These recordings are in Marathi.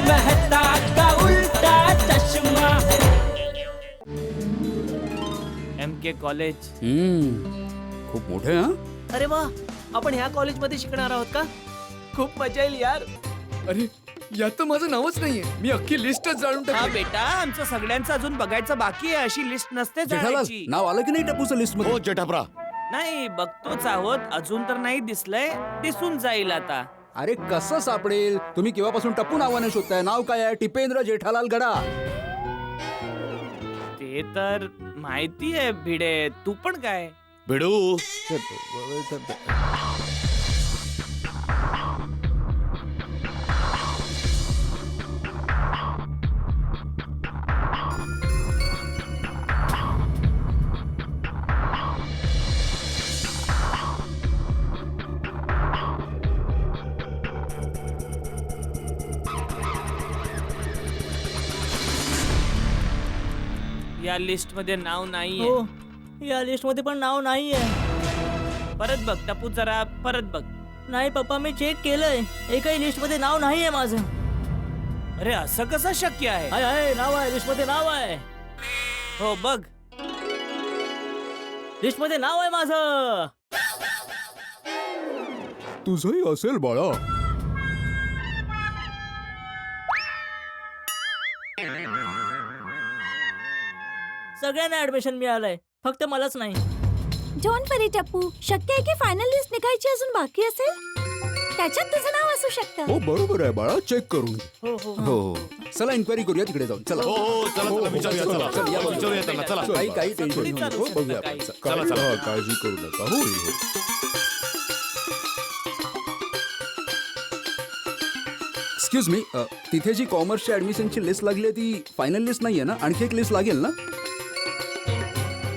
मेहता का उल्टा चश्मा। MK कॉलेज खूप मोठे हा. अरे वा, आपण ह्या कॉलेजमध्ये शिकणार आहोत का? खूप मजा येईल यार. अरे यात तर माझं नावच नाहीये. मी अख्खी लिस्टच जाणून हा टाकली. बेटा, आमचं सगळ्यांचं अजून बघायचं बाकी आहे. अशी लिस्ट नसते जेठालाल जायची. नाव आलं की नाही टपूचं लिस्ट मध्ये? हो जेठाप्रा. नाही, बघतोच आहोत. अजून तर नाही दिसलंय. दिसून जाईल आता. अरे कसं सापडेल? तुम्ही केव्हापासून टप्पू नावाने शोधताय? नाव काय आहे? टिपेंद्र जेठालाल गडा. ते तर माहिती आहे भिडे. तू पण काय? भिडू. या लिस्ट मध्ये नाव नाहीये. हो, या लिस्ट मध्ये पण नाव नाहीये. परत बघ टप्पू, जरा परत बघ. नाही पप्पा, मी चेक केलंय. एकही लिस्ट मध्ये नाव नाहीये माझं. अरे असं कसं शक्य आहे? आहे, नाव आहे, लिस्ट मध्ये नाव आहे. हो बघ. लिस्ट मध्ये नाव आहे माझं. तुझंही असेल बाळा. सगळ्यांना ऍडमिशन मिळालंय, फक्त मलाच नाही. डोंट वरी टप्पू, शक्य आहे की फायनल लिस्ट निघायची अजून बाकी असेल. त्याच्यात तुझं नाव असू शकतं. हो बरोबर आहे बाळा, चेक करून घे. हो हो हो चला इन्क्वायरी करूया तिकडे जाऊन. चला हो हो चला चला विचारूया. चला चल, या, विचारूया त्यांना. चला. काही टेन्शन घेऊ नको. बघूया आपण. चला, चला. हा, काळजी करू नका. हो हो. एक्सक्यूज मी, तिथे जी कॉमर्सच्या ऍडमिशनची लिस्ट लागली आहे ती फायनल लिस्ट नाहीये ना? आणखी एक लिस्ट लागेल ना?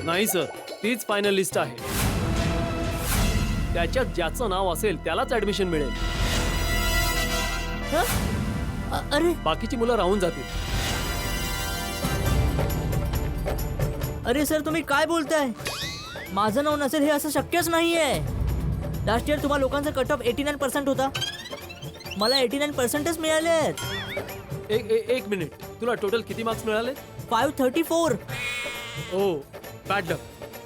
नाही सर, तीच फायनल लिस्ट आहे. त्याच्यात ज्याचं नाव असेल त्यालाच ऍडमिशन मिळेल. अरे बाकीची मुलं राहून जातील. अरे सर, तुम्ही काय बोलताय? माझं नाव नसेल हे असं शक्यच नाहीये. लास्ट इयर तुम्हा लोकांचा कट ऑफ 89% होता. मला 89%च मिळाले आहेत. एक मिनिट, तुला टोटल किती मार्क्स मिळाले? 534. ओ बॅड लक.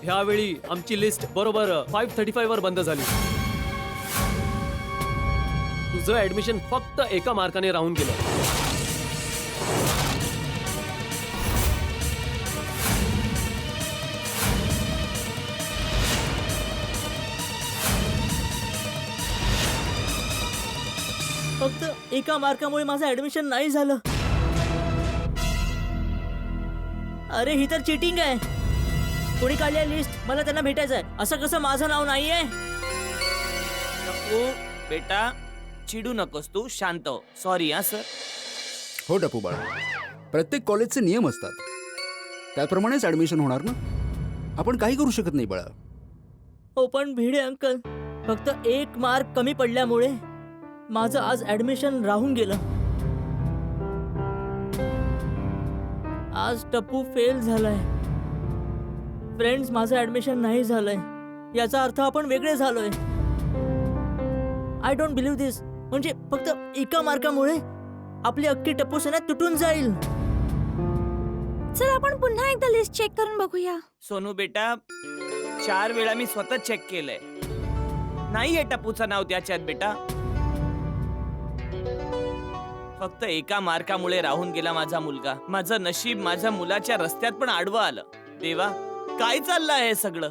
ह्यावेळी आमची लिस्ट बरोबर 535 वर बंद झाली. तुझं ऍडमिशन फक्त एका मार्काने राहून गेलं. फक्त एका मार्कामुळे माझं ऍडमिशन नाही झालं. अरे ही तर चिटिंग आहे. कोणी काढली लिस्ट, मला त्यांना भेटायचं आहे. असं कसं माझं नाव नाहीये? टप्पू बेटा, चिडू नकोस तू. शांत हो. सॉरी हा सर. हो टपू बाळा, प्रत्येक कॉलेजचे नियम असतात, त्याप्रमाणेच ऍडमिशन होणार ना. आपण काही करू शकत नाही बाळा. हो पण भिडे अंकल, फक्त एक मार्क कमी पडल्यामुळे माझं आज ऍडमिशन राहून गेलं. आज टप्पू फेल झालाय. फ्रेंड्स, माझं ऍडमिशन नाही झालंय. याचा अर्थ आपण वेगळे झालोय. आय डोंट बिलीव्ह दिस. म्हणजे फक्त एका मार्कामुळे आपली अख्खी टप्पू सेना तुटून जाईल. चल आपण पुन्हा एकदा लिस्ट चेक करून बघूया. सोनू बेटा, 4 वेळा मी स्वतः चेक केलंय. नाहीये टप्पूचं नाव त्याच्यात बेटा. फक्त एका मार्कामुळे राहून गेला माझा मुलगा. माझं नशीब माझ्या मुलाच्या रस्त्यात पण आडवं आलं. देवा, काय चाललं आहे सगळं?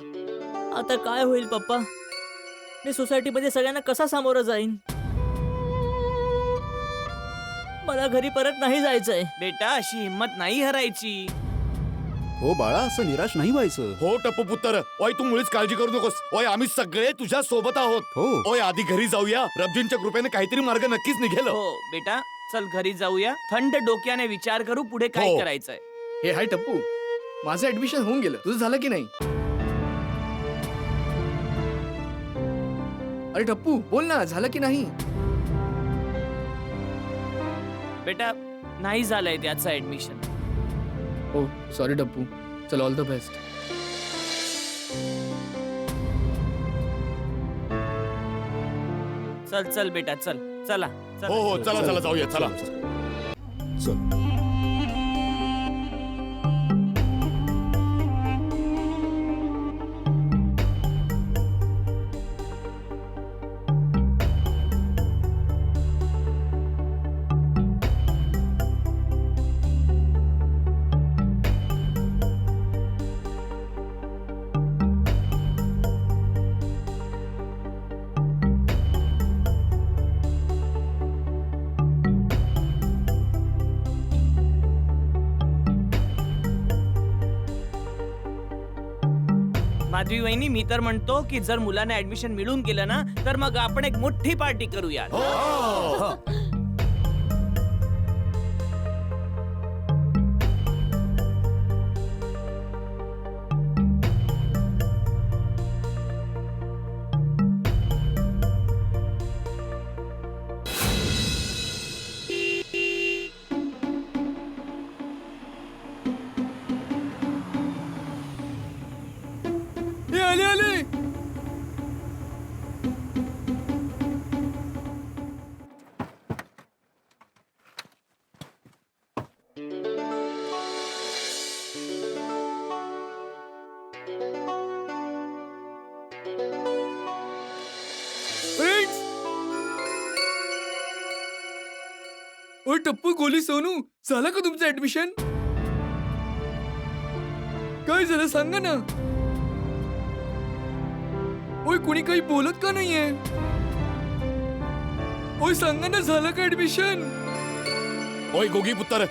आता काय होईल पप्पा? मी सोसायटीमध्ये सगळ्यांना कसा सामोरं जाईन? मला घरी परत नाही जायचंय. बेटा, अशी हिम्मत नाही हरायची. हो बाळा, असं निराश नाही व्हायचं. हो टप्पू पुत्र, ओय तू मुळीच काळजी करू नकोस. ओय आम्ही सगळे तुझ्या सोबत आहोत. हो. ओय आधी घरी जाऊया. रब्जींच्या कृपेने काहीतरी मार्ग नक्कीच निघेल. हो बेटा, चल घरी जाऊया. थंड डोक्याने विचार करू पुढे काय हो. करायचंय. हे हाय टप्पू, माझं ऍडमिशन होऊन गेलं. तुझं झालं की नाही? अरे टप्पू, बोल ना, झालं की नाही? बेटा, नाही झालंय त्याचं ऍडमिशन. हो सॉरी टप्पू. चल, ऑल द बेस्ट. चल चल बेटा, चल. चला हो हो चला चला जाऊया. चला. चल. माधवी वहिनी, मी तर म्हणतो की जर मुलाने ऍडमिशन मिळून गेलं ना, तर मग आपण एक मोठी पार्टी करूया. हे आले आले. फ्रेंड्स, ओ टप्पू, गोली, सोनू, झालं का तुमचं ऍडमिशन? काय झालं सांगा ना. ओय, कुणी काही बोलत का नाहीये? ओय, सांगा ना, झालं का ऍडमिशन? ओय गोगी पुत्र,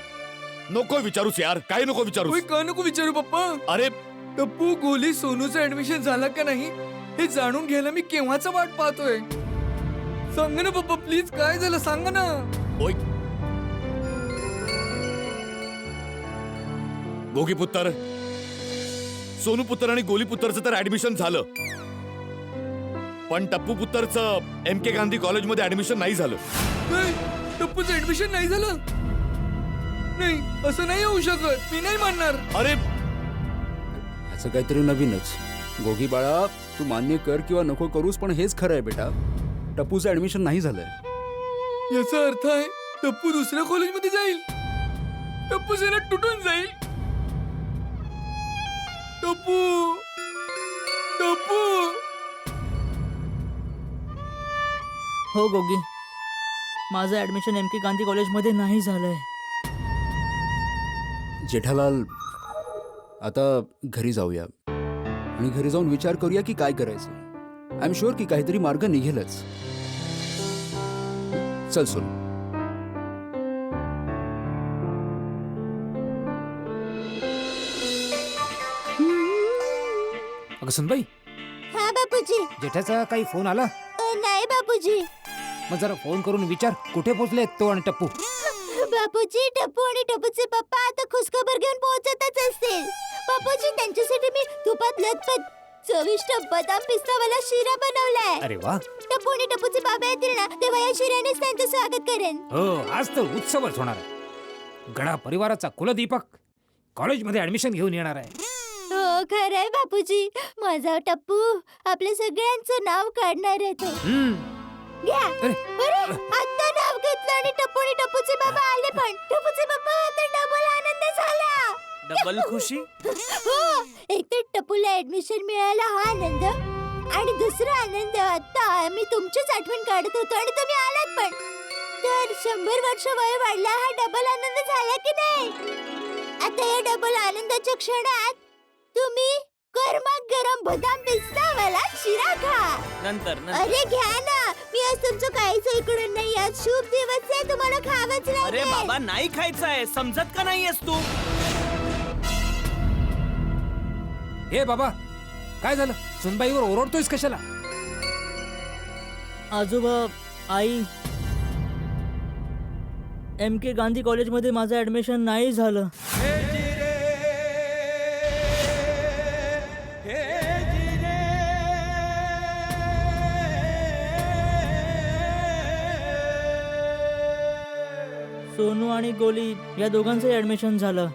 नको विचारूस यार, काय नको ओय, विचारूस. का नको विचारू पप्पा? अरे टप्पू, गोली, सोनूचं ऍडमिशन झालं का नाही हे जाणून घ्यायला मी केव्हाचा वाट पाहतोय. सांगा ना पप्पा, प्लीज, काय झालं सांगा ना. ओय गोगी पुत्र, सोनू पुत्र आणि गोली पुत्रचं तर ऍडमिशन झालं, पण टप्पू पुत्रचं MK गांधी कॉलेजमध्ये ऍडमिशन नाही झालं. काय, टप्पूचं ऍडमिशन नाही झालं? नाही, असं नाही होऊ शकत, मी नाही मानणार. अरे असं काहीतरी नवीनच. गोगी बाळा, तू मान्य कर किंवा नको करूस, पण हेच खरं आहे बेटा. टप्पूचं ऍडमिशन नाही झालंय. याचा अर्थ आहे टप्पू दुसऱ्या कॉलेजमध्ये जाईल. टप्पू सेना तुटून जाईल. टप्पू, टप्पू. हो गोगी, माझं ऍडमिशन MK गांधी कॉलेजमध्ये नाही झालंय. जेठालाल, आता घरी जाऊया आणि घरी जाऊन विचार करूया की काय करायचं. आय एम शुअर की काहीतरी मार्ग निघेलच. चल सोनू. अगं सुनबाई, हा बापूजी. जेठाचा काही फोन आला? नाही बापूजी. मग जरा फोन करून विचार कुठे पोहोचले तो आणि टप्पू. बापूजी, टप्पू आणि टप्पूचे पप्पा आता खुशखबर घेऊन पोहोचतच असतील. बापूजी, त्यांच्यासाठी मी तुपात लतपत चविष्ट बदाम पिस्तावाला शिरा बनवलाय. अरे वा. टप्पू आणि टप्पूचे बाबा येतील ना, तेव्हा या शिऱ्यानेच त्यांचं स्वागत करेन. हो, आज तर उत्सवच होणार आहे. गडा परिवाराचा कुलदीपक कॉलेजमध्ये ऍडमिशन घेऊन येणार आहे. हो, खरंय बापूजी. माझा टप्पू आपल्या सगळ्यांचं नाव काढणार आहे तो. घ्या. अरे. अरे, आता नाव घेतलं आणि टप्पू आणि टप्पूचे बाबा आले. पण टप्पूचे बाबा, आता डबल आनंद झाला. डबल खुशी. हो, एक तर टप्पूला ऍडमिशन मिळाला हा आनंद, आणि दुसरा आनंद आता मी तुमचीच आठवण काढत होतो आणि तुम्ही आलात पण. तर 100 वर्ष वय वाढला, हा डबल आनंद झाला की नाही? आता या डबल आनंदाच्या क्षणात तुम्ही गरम बदाम पिस्तावाला शिरा खा. नंतर अरे घ्या ना, मी आज तुमचं काहीच ऐकणार नाही. आज शुभ दिवस आहे, तुम्हाला खावंच लागेल. अरे बाबा, नाही खायचं आहे, समजत का नाहीयेस तू? हे बाबा, काय झालं? सुनबाईवर ओरडतोयस कशाला? आजोबा, आई, MK गांधी कॉलेजमध्ये माझं ऍडमिशन नाही झालं. सोनू आणि गोली या दोघांचं ऍडमिशन झालं,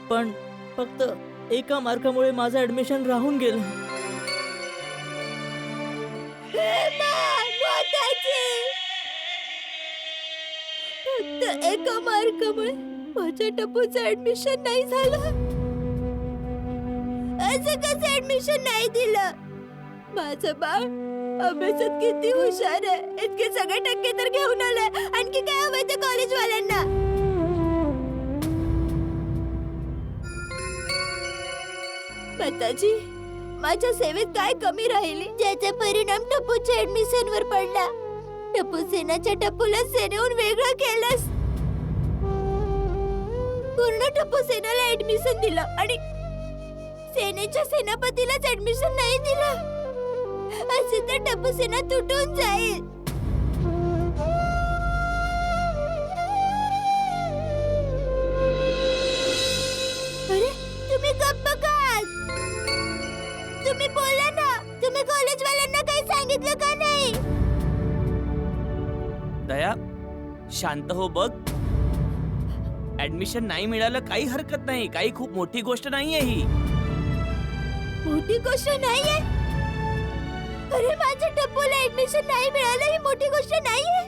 पण फक्त एका मार्कामुळे माझं ऍडमिशन राहून गेलं. फक्त एका मार्कामुळे माझ्या टपूचं ऍडमिशन नाही झालं. असं कसं ऍडमिशन नाही दिलं? माझं बाळ अभ्यासात किती हुशार आहे, इतके सगळे टक्के तर घेऊन आलाय. आणखी काय हवंय त्या कॉलेजवाल्यांना? माताजी, माझ्या सेवेत काय कमी राहिली ज्याचा परिणाम टपूच्या ऍडमिशन वर पडला? टपू सेनाच्या टपूला सेनेहून वेगळं केलंस. पूर्ण टपू सेनाला ऍडमिशन दिलं आणि सेनेच्या सेनापतीलाच ऍडमिशन नाही दिलं. असे तर टपू सेना तुटून जाईल. अरे तुम्ही गप्प का? तुम्ही बोला ना. तुम्ही कॉलेजवाल्यांना काही सांगितलं का नाही? दया, शांत हो बघ. ऍडमिशन नाही मिळालं काही हरकत नाही, काही खूप मोठी गोष्ट नाहीये ही. मोठी गोष्ट नाहीये. अरे माझ्या टप्पूला ऍडमिशन नाही मिळालं ही मोठी गोष्ट नाहीये.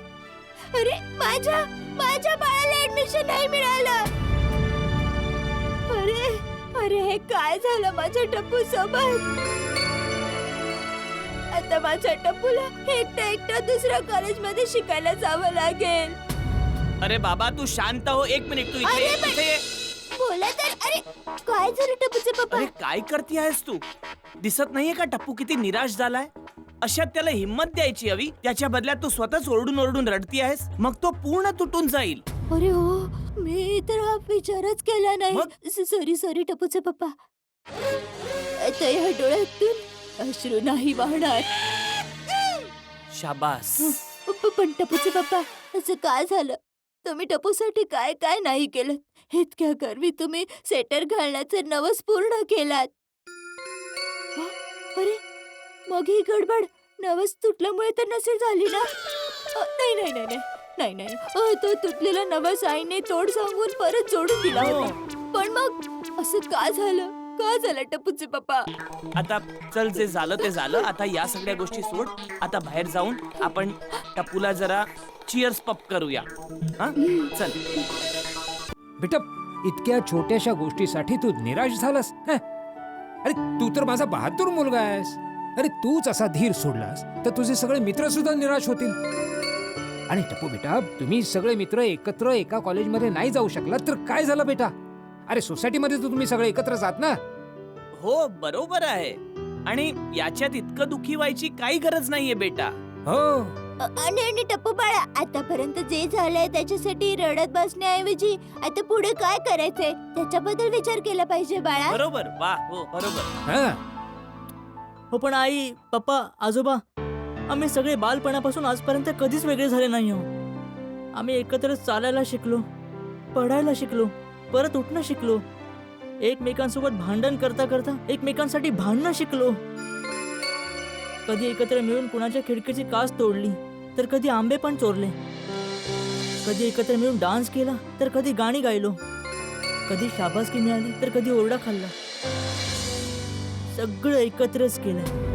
अरे माझ्या बाळाला ऍडमिशन नाही मिळालं. अरे अरे हे काय झालं माझ्या टप्पू सोबत? आता माझ्या टप्पूला एकटा दुसऱ्या कॉलेजमध्ये शिकायला जावं लागेल. अरे बाबा तू शांत हो. एक मिनिट, तू अरे इथे पण- इथे ये. बोला तर. अरे काय झालं टप्पूचे पप्पा? अरे काय करते आहेस तू? दिसत नाहीये का टप्पू किती निराश झालाय? अशात त्याला हिम्मत द्यायची हवी. त्याच्या बदल्यात तू स्वतःच ओरडून ओरडून रडती आहेस, मग तो पूर्ण तुटून जाईल. अरे हो, मी तर हा विचारच केला नाही. मग? सॉरी टपूचे पप्पा. आता या डोळ्यातून अश्रू नाही वाहणार. शाबास. पण टपूचे पप्पा, असं काय झालं? तुम्ही टपूसाठी काय काय नाही केलं? इतक्या गर्वी तुम्ही सेटर घालण्याचं नवस पूर्ण केलात. अरे मग ही गडबड नवस तुटल्यामुळे तर नसेल झाली ना? नाही. तो तुटलेला नवस आईने तोड सांगून परत जोडून दिला होता. पण मग असं का झालं टपूचे पप्पा? आता चल, जे झालं ते झालं. आता या सगळ्या गोष्टी सोड. आता बाहेर जाऊन आपण टप्पूला जरा चिअर्स पप करूया. हा चल. बेटा, इतक्या छोट्याशा गोष्टीसाठी तू निराश झालास? हं? अरे तू तर माझा बहादूर मुलगा आहेस. अरे तूच असा धीर सोडलास तर तुझे सगळे मित्र सुद्धा निराश होतील. आणि टप्पू बेटा, तुम्ही सगळे मित्र एकत्र एका कॉलेजमध्ये नाही जाऊ शकलात तर काय झालं बेटा? अरे सोसायटीमध्ये तर तुम्ही सगळे एकत्र जात ना. हो बरोबर आहे. आणि याच्यात इतकं दुःखी व्हायची काही गरज नाहीये बेटा. हो. आणि टप्पू बाळा, आतापर्यंत जे झालंय त्याच्यासाठी रडत बसण्याऐवजी आता पुढे काय करायचंय त्याच्याबद्दल विचार केला पाहिजे बाळा. बरोबर. वा हो बरोबर. हं. हो पण आई, पप्पा, आजोबा, आम्ही सगळे बालपणापासून आजपर्यंत कधीच वेगळे झाले नाही हो. आम्ही एकत्र चालायला शिकलो, पढायला शिकलो, परत उठणं शिकलो, एकमेकांसोबत भांडण करता करता एकमेकांसाठी भांडणं शिकलो. कधी एकत्र मिळून कुणाच्या खिडकीची काच तोडली तर कधी आंबे पण चोरले. कधी एकत्र मिळून डान्स केला तर कधी गाणी गायलो. कधी शाबासकी मिळाली तर कधी ओरडा खाल्ला. सगळं एकत्रच केलं.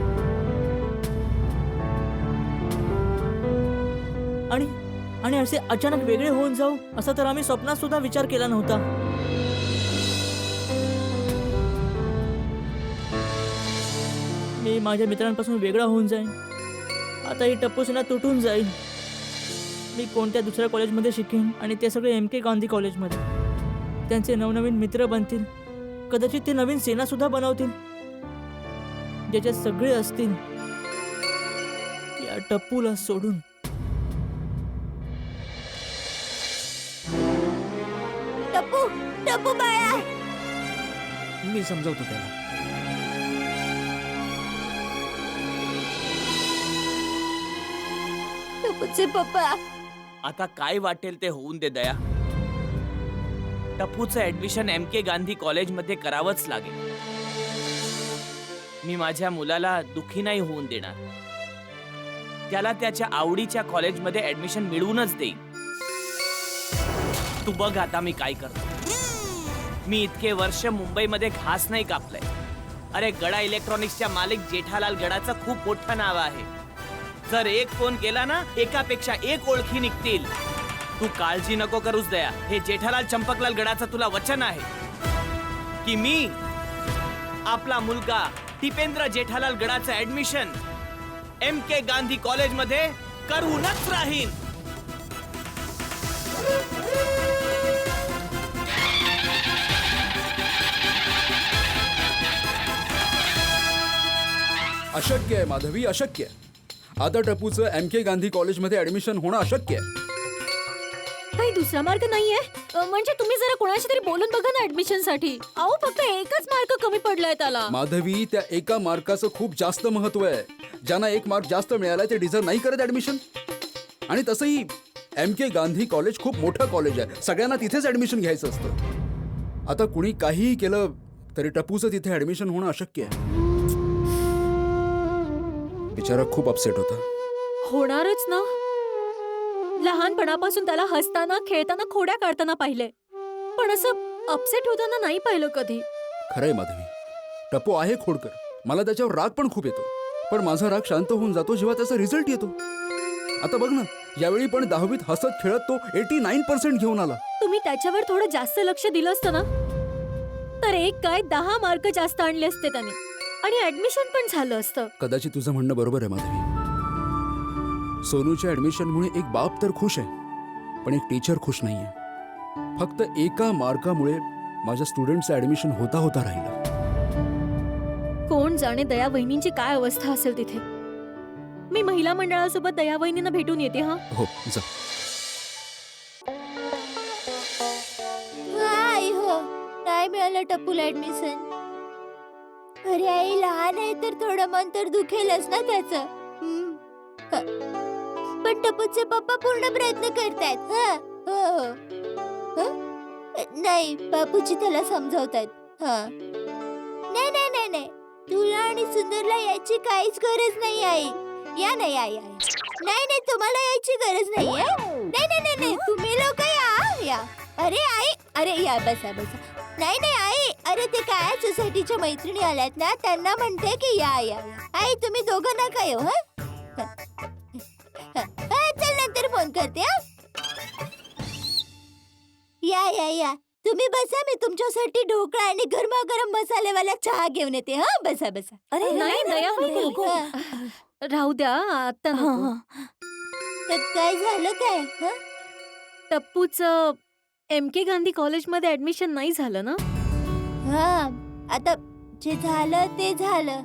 आणि असे अचानक वेगळे होऊन जाऊ असा तर आम्ही स्वप्नात सुद्धा विचार केला नव्हता. मी माझ्या मित्रांपासून वेगळा होऊन जाईन. आता ही टप्पू सेना तुटून जाईल. मी कोणत्या दुसऱ्या कॉलेजमध्ये शिकेन आणि ते सगळे MK गांधी कॉलेजमध्ये. त्यांचे नवनवीन मित्र बनतील. कदाचित ते नवीन सेना सुद्धा बनवतील ज्याच्यात सगळे असतील या टप्पूला सोडून. टप्पू बाळा, मी समजवतो त्याला. टप्पूचे पप्पा, आता काय वाटेल ते होऊन दे दया. टप्पूचं ऍडमिशन MK गांधी कॉलेजमध्ये करावंच लागेल. मी माझ्या मुलाला दुःखी नाही होऊन देणार. त्याला त्याच्या आवडीच्या कॉलेजमध्ये ऍडमिशन मिळवूनच देईन. तू बघ आता मी काय करतो. मी इतके वर्ष मुंबईमध्ये घास नाही कापलंय. अरे गडा इलेक्ट्रॉनिक्सच्या मालिक जेठालाल गडाचं खूप मोठं नाव आहे. जर एक फोन केला ना, एकापेक्षा एक ओळखी निघतील. तू काळजी नको करूस दया. हे जेठालाल चंपकलाल गडाचं तुला वचन आहे की मी आपला मुलगा टिपेंद्र जेठालाल गडाचं ऍडमिशन MK गांधी कॉलेजमध्ये करूनच राहीन. अशक्य आहे माधवी, अशक्य आहे. आता टपूचं MK गांधी कॉलेजमध्ये ऍडमिशन होणं अशक्य आहे. काही दुसरा मार्ग नाहीये? म्हणजे तुम्ही जरा कोणाशी तरी बोलून बघा ना ऍडमिशन साठी. अहो फक्त एकच मार्क कमी पडलाय त्याला. माधवी, त्या एका मार्काचं खूप जास्त महत्व आहे. ज्यांना एक मार्क जास्त मिळाला ते डिझर्व नाही करत ऍडमिशन. आणि तसंही MK गांधी कॉलेज खूप मोठं कॉलेज आहे. सगळ्यांना तिथेच ऍडमिशन घ्यायचं असतं. आता कुणी काहीही केलं तरी टपूचं तिथे ऍडमिशन होणं अशक्य आहे. बिचारा खूप अपसेट होता. होणारच ना. लहानपणापासून त्याला हसताना खेळताना खोड्या काढताना पाहिले, पण असं अपसेट होताना नाही पाहिलं कधी. खरंय माधवी, टपू आहे खोडकर. मला त्याच्यावर राग पण खूप येतो. पण माझा राग शांत होऊन जातो जेव्हा त्याचा रिझल्ट येतो. आता बघ ना, यावेळी पण 10वीत हसत खेळत तो 89% घेऊन आला. तुम्ही त्याच्यावर थोडं जास्त लक्ष दिलं असतं ना, तर एक काय 10 मार्क जास्त आणले असते त्याने आणि ऍडमिशन पण झालं असतं. कदाचित तुझं म्हणणं बरोबर आहे माधवी. सोनूच्या ऍडमिशनमुळे एक बाप तर खुश आहे, पण एक टीचर खुश नाहीये. फक्त एका मार्कामुळे माझ्या स्टुडंटचं ऍडमिशन होता होता राहिलं. कोण जाणे दया वहिनींची काय अवस्था असेल तिथे. मी महिला मंडळासोबत दया वहिनींना भेटून येते. हा हो जा. आई हो, काय मिळालं टप्पूला ऍडमिशन. अरे आई लहान आहे तर थोडं मन तर दुखेलच ना त्याचं. पण टप्पूचे पप्पा पूर्ण प्रयत्न करतायत. नाही, बापूजी त्याला समजावतायत. नाही नाही नाही नाही, तुला आणि सुंदरला यायची काहीच गरज नाही आई. या नाही या या. नाही नाही, तुम्हाला यायची गरज नाहीये. नाही नाही नाही नाही, तुम्ही लोक या. अरे आई, अरे या, बसा बसा. नाही नाही आई, अरे ते काय सोसायटीच्या मैत्रिणी आल्यात ना, त्यांना म्हणते की या या. आई तुम्ही दोघं नका येऊ. चल नंतर फोन करते. या या या, तुम्ही बसा, मी तुमच्यासाठी ढोकळा आणि गरमागरम मसालेवाला चहा घेऊन येते. हा बसा बसा. अरे नाही दया वहिनी, राहू द्या आता. तर काय झालं काय? टप्पूचं MK गांधी कॉलेजमध्ये ऍडमिशन नाही झालं ना. हा, आता जे झालं ते झालं.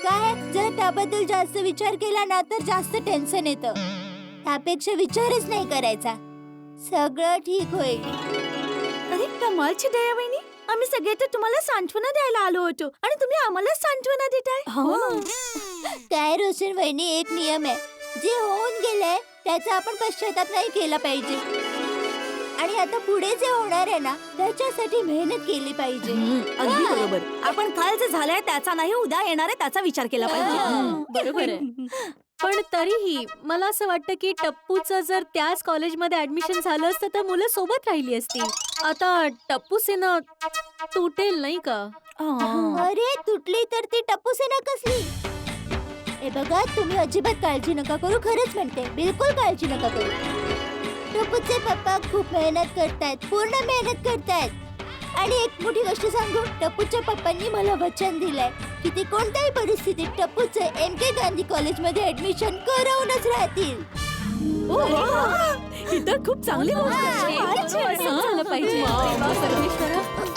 काय जर त्याबद्दल जास्त विचार केला ना तर जास्त टेन्शन येतं. त्यापेक्षा विचारच नाही करायचा. सगळं ठीक होईल. अरे कमालची दया वहिनी, आम्ही सगळे तर तुम्हाला सांत्वना द्यायला आलो होतो आणि तुम्ही आम्हाला सांत्वना देताय. काय रोशन वहिनी, एक नियम आहे, जे होऊन गेलंय त्याचा आपण पश्चाताप नाही केला पाहिजे. आणि आता पुढे जे होणार आहे ना त्याच्यासाठी मेहनत केली पाहिजे. अगदी बरोबर. आपण काल जे झालंय त्याचा नाही, उद्या येणार आहे त्याचा विचार केला पाहिजे. बरोबर आहे. पण तरीही मला असं वाटतं की टप्पूचं जर त्याच कॉलेजमध्ये ऍडमिशन झालं असतं तर मुलं सोबत राहिली असती. आता टप्पू सेना तुटेल नाही का? अरे तुटली तर ती टप्पू सेना कसली. हे बघा, तुम्ही अजिबात काळजी नका करू. खरंच म्हणते, बिलकुल काळजी नका करू. टप्पूचे पप्पा खूप मेहनत करतायत, पूर्ण मेहनत करतायत. आणि एक मोठी गोष्ट सांगू, टप्पूच्या पप्पांनी मला वचन दिलंय की ते कोणत्याही परिस्थितीत टप्पूचं MK गांधी कॉलेजमध्ये ऍडमिशन करवूनच राहतील. ही तर खूप चांगली गोष्ट झालं पाहिजे.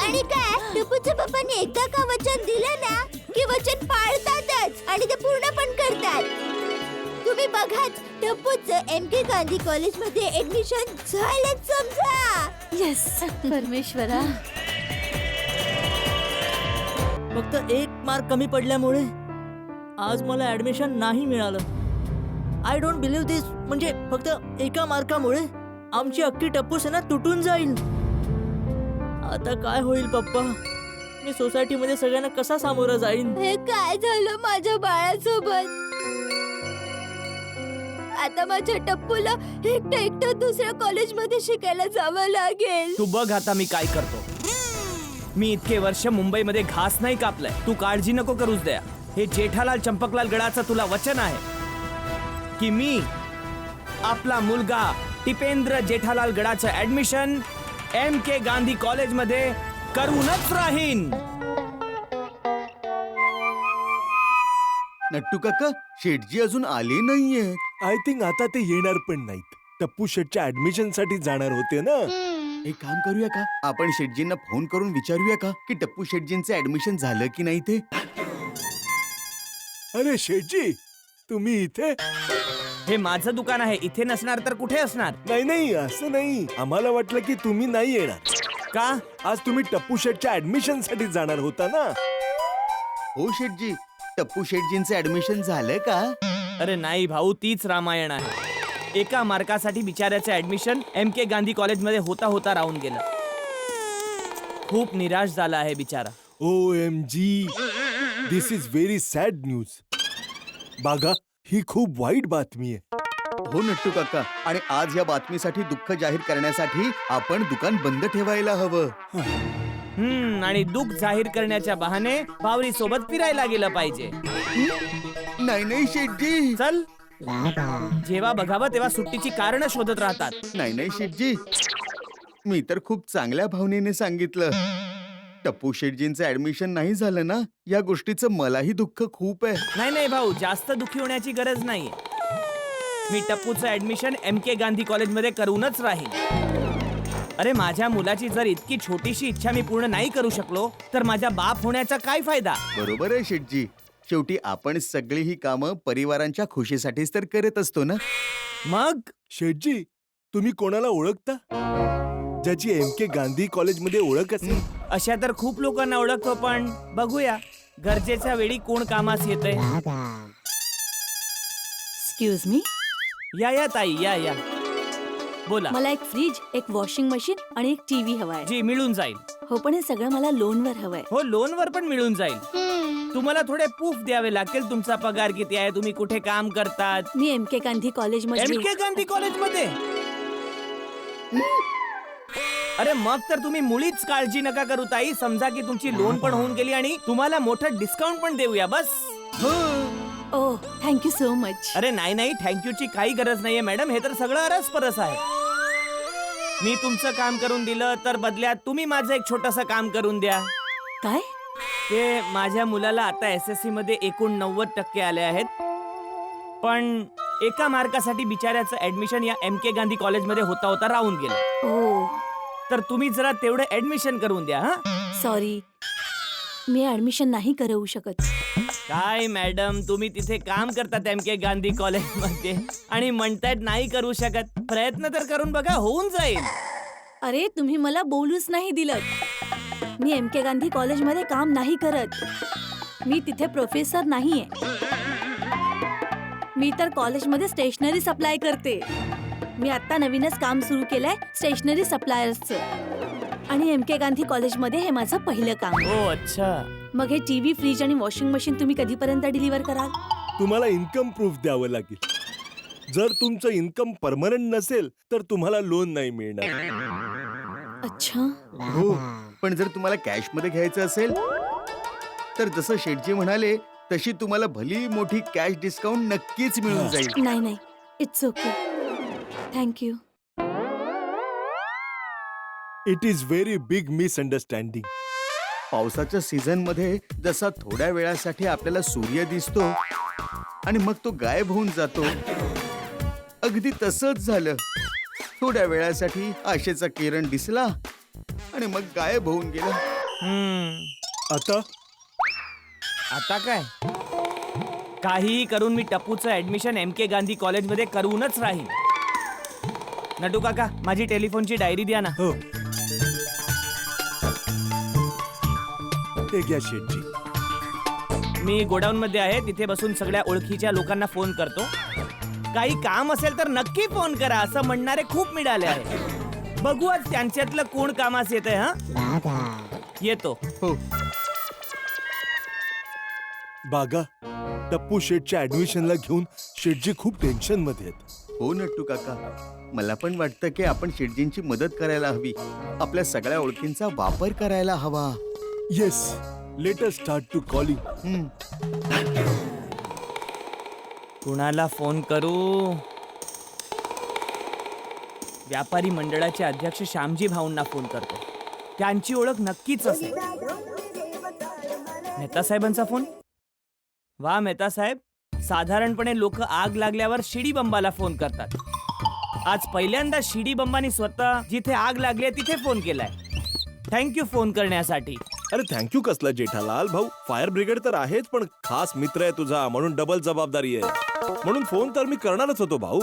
आणि काय, टप्पूच्या पप्पांनी एकदा का वचन दिलं ना की वचन पाळतातच आणि ते पूर्ण पण करतात. तुम्ही बघाच, टप्पूचं MK गांधी कॉलेजमध्ये ऍडमिशन झालंच समजा. येस परमेश्वरा. फक्त एक मार्क कमी पडल्यामुळे आज मला ऍडमिशन नाही मिळालं. आय डोंट बिलीव्ह दिस. म्हणजे फक्त एका मार्कामुळे आमची अख्खी टप्पू सेना तुटून जाईल. आता काय होईल पप्पा? मी सोसायटीमध्ये सगळ्यांना कसा सामोरं जाईन? हे काय झालं माझ्या बाळासोबत? आता माझ्या टप्पूला एकटं दुसऱ्या कॉलेजमध्ये शिकायला जावं लागेल. तू बघ आता मी काय करतो. मी इतके वर्ष मुंबईमध्ये घास नाही कापलाय. तू काळजी नको करूस दया. हे जेठालाल चंपकलाल गडाचं तुला वचन आहे की मी आपला मुलगा टिपेंद्र जेठालाल गडाचं ऍडमिशन MK गांधी कॉलेजमध्ये करूनच राहीन. नट्टू काका, शेठजी अजून आले नाहीये. आय थिंक आता ते येणार पण नाहीत. टप्पू शेटच्या ऍडमिशन साठी जाणार होते ना. एक काम करूया का, आपण शेठजींना फोन करून विचारूया का की टप्पू शेठजींचं ऍडमिशन झालं की नाही ते. अरे शेटजी, तुम्ही इथे? हे माझं दुकान आहे, इथे नसणार तर कुठे असणार? नाही नाही, असं नाही. आम्हाला वाटलं की तुम्ही नाही येणार. का? आज तुम्ही टप्पू शेटच्या ऍडमिशन साठी जाणार होता ना. हो शेठजी, टप्पू शेठजींचं ऍडमिशन झालं का? अरे नाही भाऊ, तीच रामायण आहे. एका मार्कासाठी बिचाऱ्याचं ऍडमिशन MK गांधी कॉलेजमध्ये होता होता राहून गेलं. खूप निराश झाला आहे बिचारा. OMG, this is very sad news. बागा, ही खूप वाईट बातमी आहे. हो नट्टू काका, आणि आज या बातमीसाठी दुःख जाहीर करण्यासाठी आपण दुकान बंद ठेवायला हवं. आणि दुःख जाहीर करण्याच्या बहाने भावरी सोबत फिरायला गेलं पाहिजे. नाही नाही शेठजी. चल, जेव्हा बघावं तेव्हा सुट्टीची कारण शोधत राहतात. नाही नाही शेठजी, मी तर खूप चांगल्या भावनेने सांगितलं. टप्पू शेठजींचं ऍडमिशन नाही झालं ना, या गोष्टीचं मलाही दुःख खूप आहे. नाही नाही भाऊ, जास्त दुःखी होण्याची गरज नाही. मी टप्पूचं ऍडमिशन MK गांधी कॉलेजमध्ये करूनच राहील. अरे माझ्या मुलाची जर इतकी छोटीशी इच्छा मी पूर्ण नाही करू शकलो तर माझ्या बाप होण्याचा काय फायदा. बरोबर आहे शेठजी. शेवटी आपण सगळी ही कामं परिवारांच्या खुशीसाठीच तर करत असतो ना. मग शेटजी, तुम्ही कोणाला ओळखता ज्याची MK गांधी कॉलेजमध्ये ओळख असेल? अशा तर खूप लोकांना ओळखतो, पण बघूया गरजेच्या वेळी कोण कामास येतंय. एक्सक्यूज मी, या ताई, या बोला. मला एक फ्रीज, एक वॉशिंग मशीन आणि एक टीव्ही हवाय. जी मिळून जाईल. हो, पण हे सगळं मला लोनवर हवंय. हो, लोनवर पण मिळून जाईल. तुम्हाला थोडे प्रूफ द्यावे लागतील. तुमचा पगार किती आहे, तुम्ही कुठे काम करतात. मी MK गांधी कॉलेजमध्ये. MK गांधी कॉलेजमध्ये? अरे मग तर तुम्ही मुळीच काळजी नका करू ताई. समजा की तुमची लोन पण होऊन गेली आणि तुम्हाला मोठं डिस्काउंट पण देऊया बस. ओह, थँक्यू सो मच. अरे नाही, थँक्यूची काही गरज नाहीये मॅडम. हे तर सगळं अरसपरस आहे. मी तुमचं काम करून दिलं तर बदल्यात तुम्ही माझं एक छोटंसं काम करून द्या. काय? ते माझ्या मुलाला आता SSC मध्ये एकूण 90% आले आहेत, पण एका मार्कासाठी बिचाऱ्याचं ऍडमिशन या MK गांधी कॉलेजमध्ये होता होता राहून गेलं. ओह, तर तुम्ही जरा तेवढं ऍडमिशन करून द्या. सॉरी, मी ऍडमिशन नाही करू शकत. काय मॅडम, तुम्ही तिथे काम करतात MK गांधी कॉलेजमध्ये आणि म्हणतायत नाही करू शकत. प्रयत्न तर करून बघा, होऊन जाईल. अरे तुम्ही मला बोलूच नाही दिलं. मी MK गांधी कॉलेजमध्ये काम नाही करत. मी तिथे प्रोफेसर नाहीये. मी तर कॉलेजमध्ये स्टेशनरी सप्लाय करते. मी आता नवीनच काम सुरू केलंय स्टेशनरी सप्लायर्सचं, आणि MK गांधी कॉलेजमध्ये हे माझं पहिलं काम. ओ अच्छा. मग हे टीव्ही, फ्रीज आणि वॉशिंग मशीन तुम्ही कधीपर्यंत डिलिव्हर कराल? तुम्हाला इन्कम प्रूफ द्यावं लागेल. जर तुमचं इन्कम परमनंट नसेल तर तुम्हाला लोन नाही मिळणार. अच्छा. हो, पण जर तुम्हाला कॅश मध्ये घ्यायचं असेल तर जसं शेठजी म्हणाले तशी तुम्हाला भली मोठी कॅश डिस्काउंट नक्कीच मिळून जाईल. नाही, it's okay. Thank you. It is very big misunderstanding. पावसाच्या सीझन मध्ये जसा थोड्या वेळासाठी आपल्याला सूर्य दिसतो आणि मग तो गायब होऊन जातो, अगदी तसंच झालं. थोड्या वेळासाठी आशेचा किरण दिसला आणि मग गायब होऊन गेला. आता काय? काहीही करून मी टप्पूचं ऍडमिशन MK गांधी कॉलेजमध्ये करूनच राहीन. नटू काका, माझी टेलिफोनची डायरी द्या ना. हो, ते घ्या शेठजी. मी गोडाऊन मध्ये आहे, तिथे बसून सगळ्या ओळखीच्या लोकांना फोन करतो. काही काम असेल तर नक्की फोन करा असं म्हणणारे खूप मिळाले आहे. बघू आज त्यांच्यातलं कोण कामास येतंय. येतो. हो. बागा, टप्पू शेटच्या ऍडमिशनला घेऊन शेठजी खूप टेन्शन मध्ये आहेत. हो नट्टू काका, मला पण वाटतं की आपण शेठजींची मदत करायला हवी. आपल्या सगळ्या ओळखींचा वापर करायला हवा. Yes, let us start to calling. कुणाला फोन करू? व्यापारी मंडळाचे अध्यक्ष श्यामजी भाऊंना फोन करतो. त्यांची ओळख नक्कीच असेल. मेहता साहेबांचा फोन. वा मेहता साहेब, साधारणपणे लोक आग लागल्यावर शिडी बंबाला फोन करतात. आज पहिल्यांदा शिडी बंबानी स्वतः जिथे आग लागली आहे तिथे फोन केलाय. थँक्यू फोन करण्यासाठी. अरे थँक्यू कसला जेठालाल भाऊ, फायर ब्रिगेड तर आहेच, पण खास मित्र आहे तुझा म्हणून डबल जबाबदारी आहे. म्हणून फोन तर मी करणारच होतो भाऊ.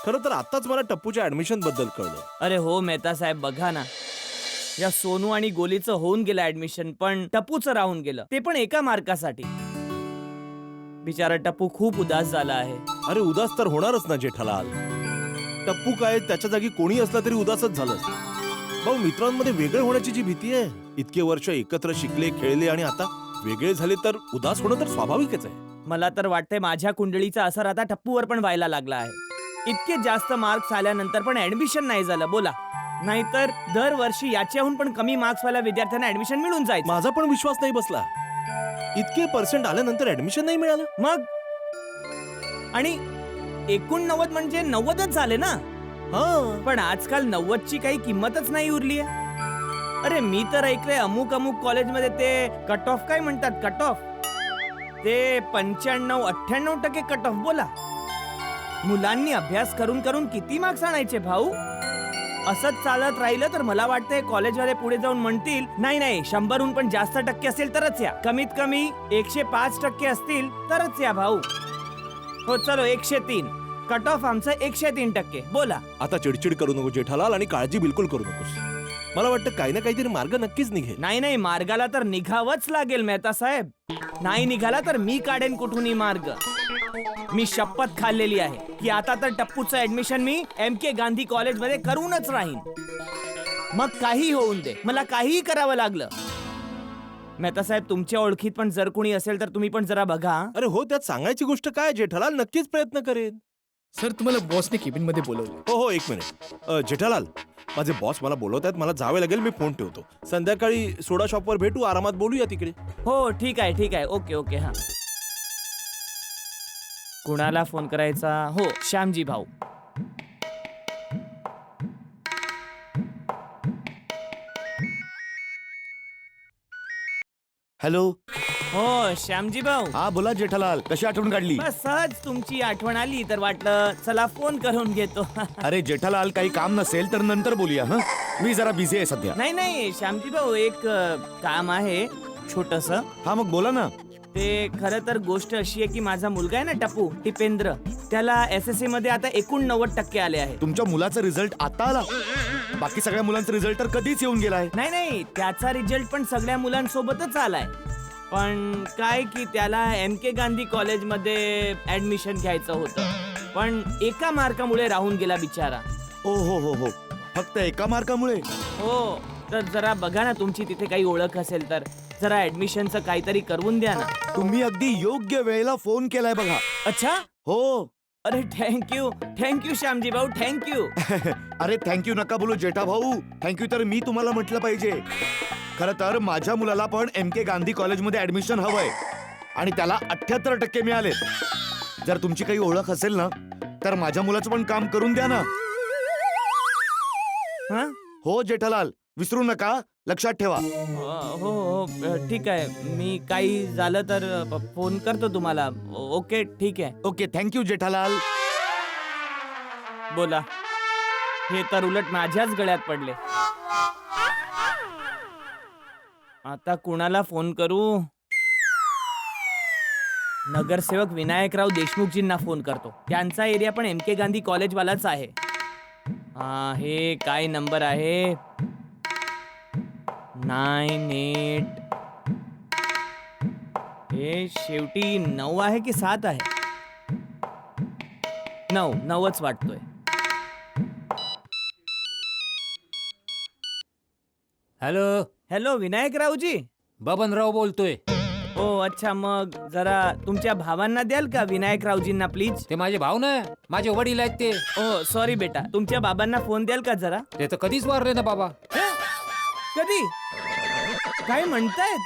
खरं तर आताच मला टप्पूच्या ऍडमिशन बद्दल कळलं. अरे हो मेहता साहेब, बघा ना, या सोनू आणि गोलीचं होऊन गेलं ऍडमिशन, पण टप्पूचं राहून गेलं, ते पण एका मार्कासाठी. बिचारा टप्पू खूप उदास झाला आहे. अरे उदास तर होणारच ना जेठालाल. टप्पू काय, त्याच्या जागी कोणी असला तरी उदासच झालं. भाऊ, मित्रांमध्ये वेगळे होण्याची जी भीती आहे, इतके वर्ष एकत्र शिकले खेळले आणि आता वेगळे झाले तर उदास होणं तर स्वाभाविकच आहे. मला तर वाटतंय माझ्या कुंडलीचा असर आता टप्पूवर पण व्हायला लागला आहे. इतके जास्त मार्क्स आल्यानंतर पण ऍडमिशन नाही झालं, बोला. नाहीतर दरवर्षी याच्याहून पण कमी मार्क्सवाल्या विद्यार्थ्यांना ऍडमिशन मिळून जायचं. माझा पण विश्वास नाही बसला. इतके पर्सेंट आल्यानंतर ऍडमिशन नाही मिळालं. मग आणि 89 म्हणजे 90च झाले ना. पण आजकाल 90ची काही किंमतच नाही उरली आहे. अरे मी तर ऐकलंय अमुक अमुक कॉलेजमध्ये ते कट ऑफ काय म्हणतात, कट ऑफ ते 95-98% कट ऑफ. बोला, मुलांनी अभ्यास करून करून किती मार्क्स आणायचे भाऊ. असंच चालत राहिलं तर मला वाटतंय कॉलेजवाले पुढे जाऊन म्हणतील, नाही नाही 100हून पण जास्त टक्के असेल तरच या, कमीत कमी 105% असतील तरच या भाऊ. हो चलो 103 कट ऑफ आमचं 103%. बोला. आता चिडचिड करू नको जेठालाल आणि काळजी बिलकुल करू नकोस. मला वाटतं काही ना काहीतरी मार्ग नक्कीच निघेल. नाही नाही, मार्गाला तर निघावंच लागेल मेहता साहेब. नाही निघाला तर मी काढेन कुठूनही मार्ग. मी शपथ खाल्लेली आहे की आता तर टप्पूचं ऍडमिशन मी MK गांधी कॉलेजमध्ये करूनच राहीन. मग काही होऊन दे, मला काहीही करावं लागलं. मेहता साहेब, तुमच्या ओळखीत पण जर कोणी असेल तर तुम्ही पण जरा बघा. अरे हो, त्यात सांगायची गोष्ट काय जेठालाल, नक्कीच प्रयत्न करेन. सर, तुम्हाला बॉसने केबिन मध्ये बोलवलं. हो हो, 1 मिनिट. जेठालाल, माझे बॉस मला बोलवत आहेत, मला जावे लागेल. मी फोन ठेवतो. संध्याकाळी सोडा शॉपवर भेटू, आरामात बोलूया तिकडे. हो ठीक आहे ठीक आहे, ओके ओके. हा, कुणाला फोन करायचा? हो, श्यामजी भाऊ. हॅलो. हो श्यामजी भाऊ. हा बोला जेठालाल, कशी आठवण काढली? बस सहज तुमची आठवण आली तर वाटलं चला फोन करून घेतो. अरे जेठालाल, काही काम नसेल तर नंतर बोलूया. हं, मी जरा बिझी आहे सध्या. नाही नाही श्यामजी भाऊ, एक काम आहे छोटस. हा मग बोला ना. ते खरं तर गोष्ट अशी आहे की माझा मुलगा आहे ना टप्पू, टिपेंद्र, त्याला SSC मध्ये आता 89% आले आहे. तुमच्या मुलाचा रिझल्ट आता आला? बाकी सगळ्या मुलांचा रिझल्ट तर कधीच येऊन गेलाय. नाही नाही, त्याचा रिझल्ट पण सगळ्या मुलांसोबतच आलाय. पण काय की त्याला MK गांधी कॉलेजमध्ये ऍडमिशन घ्यायचं होतं, पण एका मार्कामुळे राहून गेला बिचारा. ओ हो हो हो, फक्त एका मार्कामुळे? हो, तर जरा बघा ना, तुमची तिथे काही ओळख असेल तर जरा ऍडमिशनचं काहीतरी करून द्या ना. तुम्ही अगदी योग्य वेळेला फोन केलाय बघा. अच्छा. हो. अरे थँक्यू श्यामजी भाऊ, थँक्यू. अरे थँक्यू नका बोलू जेठा भाऊ, थँक्यू तर मी तुम्हाला म्हटलं पाहिजे. खरं तर माझ्या मुलाला पण MK गांधी कॉलेजमध्ये ऍडमिशन हवंय आणि त्याला 78% मिळाले. जर तुमची काही ओळख असेल ना तर माझ्या मुलाचं पण काम करून द्या ना. हो जेठालाल, विसरू नका, लक्षात ठेवा. हो हो ठीक आहे, मी काही झालं तर फोन करतो तुम्हाला. ओके ठीक आहे. Okay, thank you Jethalal. बोला. हे तर उलट माझ्याच गळ्यात पडले. आता कुणाला फोन करू? नगरसेवक विनायकराव देशमुखजींना फोन करतो. त्यांचा एरिया पण MK गांधी कॉलेजवालाच आहे. हे काय नंबर आहे? 98. हे शेवटी 9 आहे की 7 आहे? 9च वाटतोय. हॅलो. हॅलो विनायकरावजी. बबनराव बोलतोय. हो अच्छा, मग जरा तुमच्या भावांना द्याल का विनायकरावजींना प्लीज? ते माझे भाऊ ना, माझे वडील आहेत ते. हो सॉरी बेटा, तुमच्या बाबांना फोन द्याल का जरा? ते तर कधीच वारले ना बाबा. कधी? काय म्हणतायत?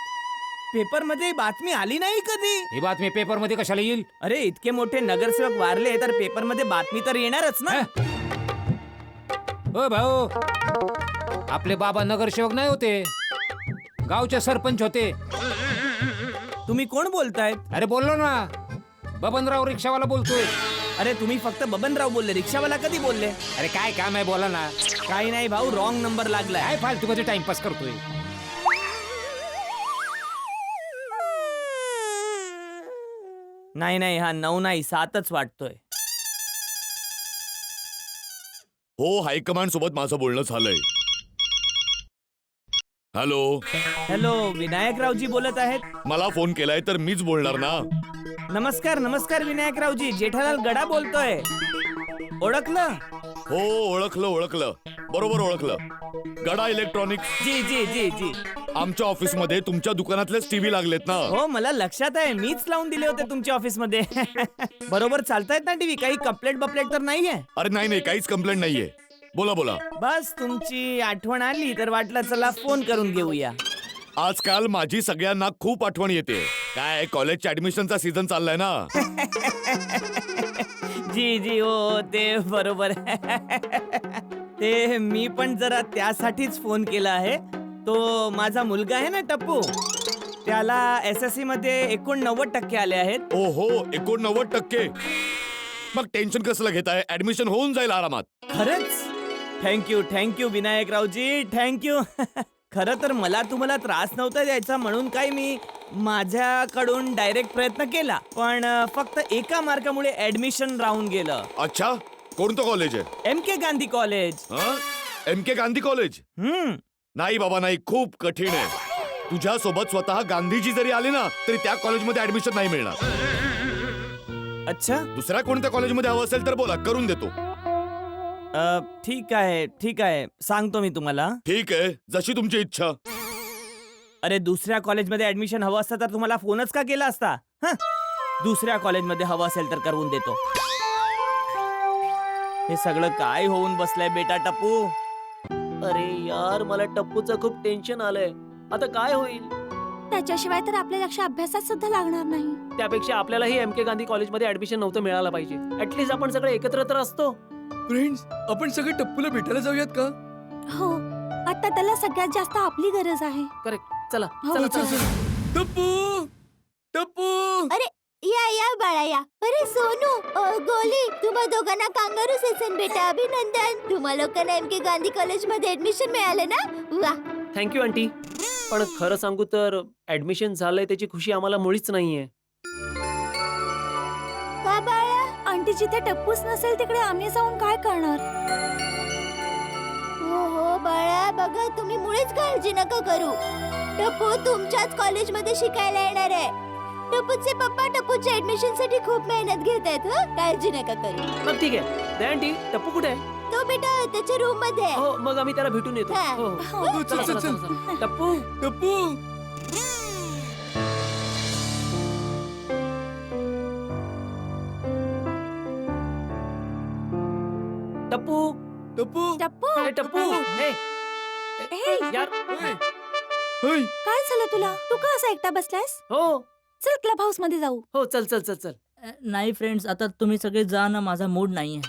पेपर मध्ये बातमी आली नाही कधी? ही बातमी पेपर मध्ये कशाला येईल? अरे इतके मोठे नगरसेवक वारले तर पेपर मध्ये बातमी तर येणारच ना. हो भाऊ, आपले बाबा नगरसेवक नाही होते, गावचे सरपंच होते. तुम्ही कोण बोलतायत? अरे बोललो ना, बबनराव रिक्षावाला बोलतोय. अरे तुम्ही फक्त बबनराव बोलले, रिक्षावाला कधी बोलले? अरे काय काम आहे बोला ना. काही नाही भाऊ, रॉंग नंबर लागलाय. काय फालतू मध्ये टाइमपास करतोय. नाही नाही, हा 9 नाही 7च वाटतोय. हो, हायकमांड सोबत माझं बोलणं झालंय. हॅलो, हॅलो, विनायकरावजी बोलत आहेत. मला फोन केलाय तर मीच बोलणार ना. नमस्कार नमस्कार विनायकरावजी, जेठालाल गडा बोलतोय. ओळखलं? हो, ओळखलं, बरोबर ओळखलं. गडा इलेक्ट्रॉनिक्स. जी जी जी जी. आमच्या ऑफिस मध्ये तुमच्या दुकानातलेच टीव्ही लागलेत ना. हो, मला लक्षात आहे, मीच लावून दिले होते तुमच्या ऑफिस मध्ये. बरोबर चालतायत ना टीव्ही? काही कंप्लेंट तर नाहीये? अरे नाही, काहीच कंप्लेंट नाहीये. बोला. बस तुमची आठवण आली तर वाटलं चला फोन करून घेऊया. आजकाल माझी सगळ्यांना खूप आठवण येते. काय कॉलेजच्या ऍडमिशनचा सीझन चाललाय ना. जी जी, हो ते बरोबर. ते मी पण जरा त्यासाठीच फोन केला आहे. तो माझा मुलगा आहे ना टप्पू, त्याला SSC मध्ये 89% आले आहेत. ओहो, 89%. मग टेन्शन कसलं घेताय? ऍडमिशन होऊन जाईल आरामात. खरंच? Thank you Vinayakraoji, thank you. खरं तर मला तुम्हाला त्रास नव्हता द्यायचा म्हणून काय मी माझ्याकडून डायरेक्ट प्रयत्न केला, पण फक्त एका मार्कामुळे ऍडमिशन राहून गेलं. अच्छा, कोणतं कॉलेज आहे? MK Gandhi college. MK Gandhi college? नाही बाबा नाही, खूप कठीण आहे. तुझ्या सोबत स्वतः गांधीजी जरी आले ना तरी त्या कॉलेजमध्ये ऍडमिशन नाही मिळणार. अच्छा, दुसऱ्या कोणत्या कॉलेजमध्ये हवं असेल तर बोला, करून देतो. ठीक आहे, सांगतो मी तुम्हाला. ठीक आहे, जशी तुमची इच्छा. अरे दुसऱ्या कॉलेजमध्ये ऍडमिशन हवं असतं तर तुम्हाला फोनच का केला असता? दुसऱ्या कॉलेजमध्ये हवं असेल तर करून देतो. हे सगळं काय होऊन बसलंय बेटा टप्पू? अरे यार, मला टप्पूचं खूप टेन्शन आलंय. आता काय होईल? त्याच्याशिवाय तर आपल्या लक्ष अभ्यासात सुद्धा लागणार नाही. त्यापेक्षा आपल्यालाही MK गांधी कॉलेजमध्ये ऍडमिशन नव्हतं मिळालं पाहिजे. ऍटलीस्ट आपण सगळे एकत्र तर असतो. फ्रेंड्स, आपण सगळे टप्पूला भेटायला जाऊयात का? हो, आता त्याला सगळ्यात जास्त आपली गरज आहे. करेक्ट. चला हो, चला चल, चला. चल. टप्पू. अरे या बाळा या. अरे सोनू, गोली, तुम्हा दोघांना कांगारू सेशन बेटा, अभिनंदन. तुम्हा लोकांना MK गांधी कॉलेज मध्ये ऍडमिशन मिळाले ना? वा. Thank you aunty. पण खरं सांगू तर ऍडमिशन झालंय त्याची खुशी आम्हाला मुळीच नाहीये. का बाळा? आंटी, जिथे टप्पूच नसेल तिकडे आम्ही जाऊन काय करणार? हो बाळा, बघा तुम्ही मुळेच काळजी नका करू. टप्पू तुमच्याच कॉलेज मध्ये शिकायला येणार आहे. टप्पूचे पप्पा टप्पूच्या ऍडमिशन साठी खूप मेहनत घेत आहेत. काळजी नका करू. मग ठीक आहे. दे आंटी, टप्पू कुठे आहे? तो बेटा त्याच्या रूम मध्ये आहे. हो, मग आम्ही त्याला भेटून येतो. हा. हो, हो. हो, चला, चल, चला, चल, चला, चला. टप्पू, टप्पू. टप्पू, टप्पू. टप्पू, ए, टप्पू. ए, हे, यार. होय. काय झालं तुला? तू का असा एकटा बसलायस? हो चल क्लब हाऊस मध्ये जाऊ. हो, चल चल चल चल. नाही फ्रेंड्स, आता तुम्ही सगळे जा ना, माझा मूड नाहीये.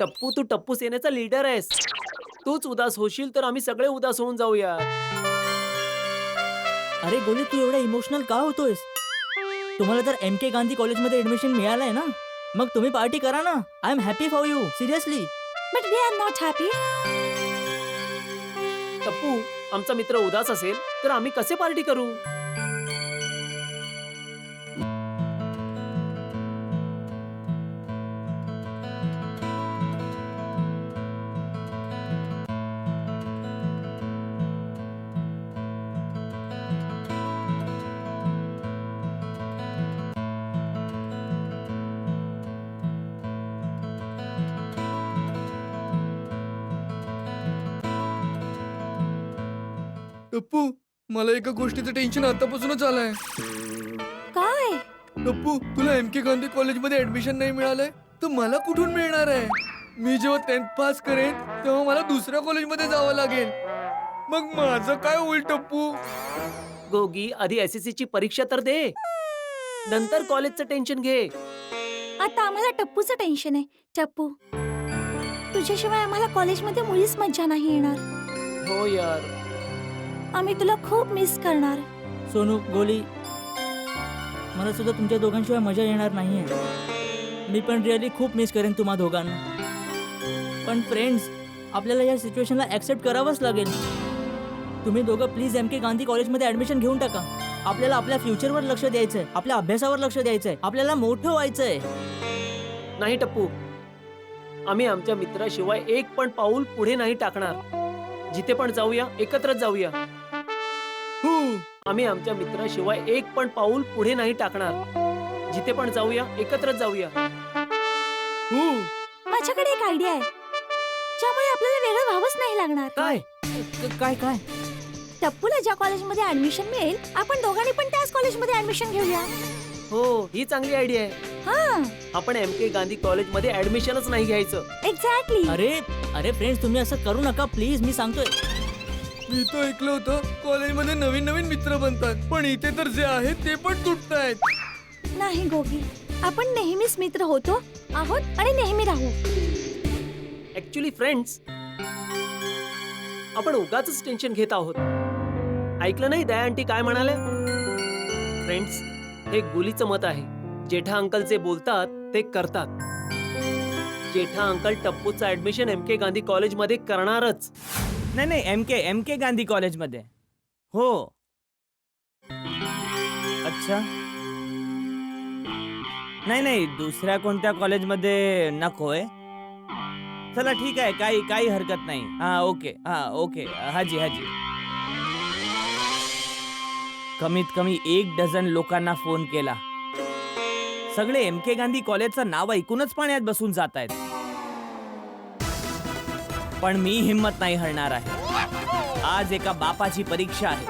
टप्पू, तू टप्पू सेनेचा लीडर आहेस. तूच उदास होशील तर आम्ही सगळे उदास होऊन जाऊया. अरे गोली, तू एवढा इमोशनल का होतोयस? तुम्हाला तर MK गांधी कॉलेजमध्ये ऍडमिशन मिळालंय ना, मग तुम्ही पार्टी करा ना. I am happy for you, seriously. But we are not happy. Tappu, आमचा मित्र उदास असेल तर आम्ही कसे पार्टी करू? टप्पू, मला एका गोष्टीचं टेन्शन आतापासूनच आलंय. काय? टप्पू, तुला MK गांधी कॉलेजमध्ये ऍडमिशन नाही मिळालंय तर मला कुठून मिळणार आहे? मी जेव्हा 10th पास करेन तेव्हा मला दुसऱ्या कॉलेजमध्ये जावं लागेल. मग माझं काय होईल टप्पू? गोगी, आधी SSC ची परीक्षा तर दे, नंतर कॉलेजचं टेन्शन घे. आता आम्हाला टप्पूचं टेन्शन आहे. टप्पू, तुझ्याशिवाय आम्हाला कॉलेजमध्ये मुळीच मज्जा नाही येणार. हो यार. आम्ही तुला खूप मिस करणार. सोनू, गोली, मला सुद्धा तुमच्या दोघांशिवाय मजा येणार नाहीये. मी पण रिअली खूप मिस करेन तुम्हा दोघांना. पण फ्रेंड्स, आपल्याला या सिच्युएशनला ॲक्सेप्ट करावंच लागेल. तुम्ही दोघं प्लीज MK गांधी कॉलेजमध्ये ॲडमिशन घेऊन टाका. आपल्याला आपल्या फ्युचरवर लक्ष द्यायचंय, आपल्या अभ्यासावर लक्ष द्यायचंय, आपल्याला मोठं व्हायचंय. नाही टप्पू, आम्ही आमच्या मित्राशिवाय एक पण पाऊल पुढे नाही टाकणार. जिथे पण जाऊया एकत्रच जाऊया. आम्ही आमच्या मित्राशिवाय एक पण पाऊल पुढे नाही टाकणार. जिथे पण जाऊया एकत्रच जाऊया. माझ्याकडे एक आयडिया आहे ज्यामुळे आपल्याला वेगळं व्हावंच नाही लागणार. काय? काय काय? टप्पूला ज्या कॉलेजमध्ये ऍडमिशन मिळेल आपण दोघांनी पण त्याच कॉलेजमध्ये ऍडमिशन घेऊया. हो, ही चांगली आयडिया आहे. हा, आपण MK गांधी कॉलेजमध्ये ऍडमिशनच नाही घ्यायचं. एक्झॅक्टली. अरे फ्रेंड्स, तुम्ही असं करू नका प्लीज. मी सांगतोय. मी तो ऐकलं होतं कॉलेजमध्ये नवीन नवीन मित्र बनतात, पण इथे तर जे आहेत ते पण तुटतायत. नाही गोगी, आपण नेहमीच मित्र होतो आहोत आणि नेहमी राहू. ऍक्च्युली फ्रेंड्स, आपण उगाच टेन्शन घेत आहोत. ऐकलं नाही दया आंटी काय म्हणाले? फ्रेंड्स, हे गोलीचं मत आहे. जेठा अंकल जे बोलतात ते करतात. जेठा अंकल टप्पूचं ऍडमिशन MK गांधी कॉलेजमध्ये करणारच. नाही MK गांधी कॉलेजमध्ये. हो. अच्छा. नाही दुसऱ्या कोणत्या कॉलेजमध्ये नकोय. चला ठीक आहे, काही हरकत नाही. ओके. हाजी. कमीत कमी 1 डझन लोकांना फोन केला. सगळे MK गांधी कॉलेजचं नाव ऐकूनच पाण्यात बसून जात आहेत. पण मी हिम्मत नाही हरणार आहे. आज एका बापाची परीक्षा आहे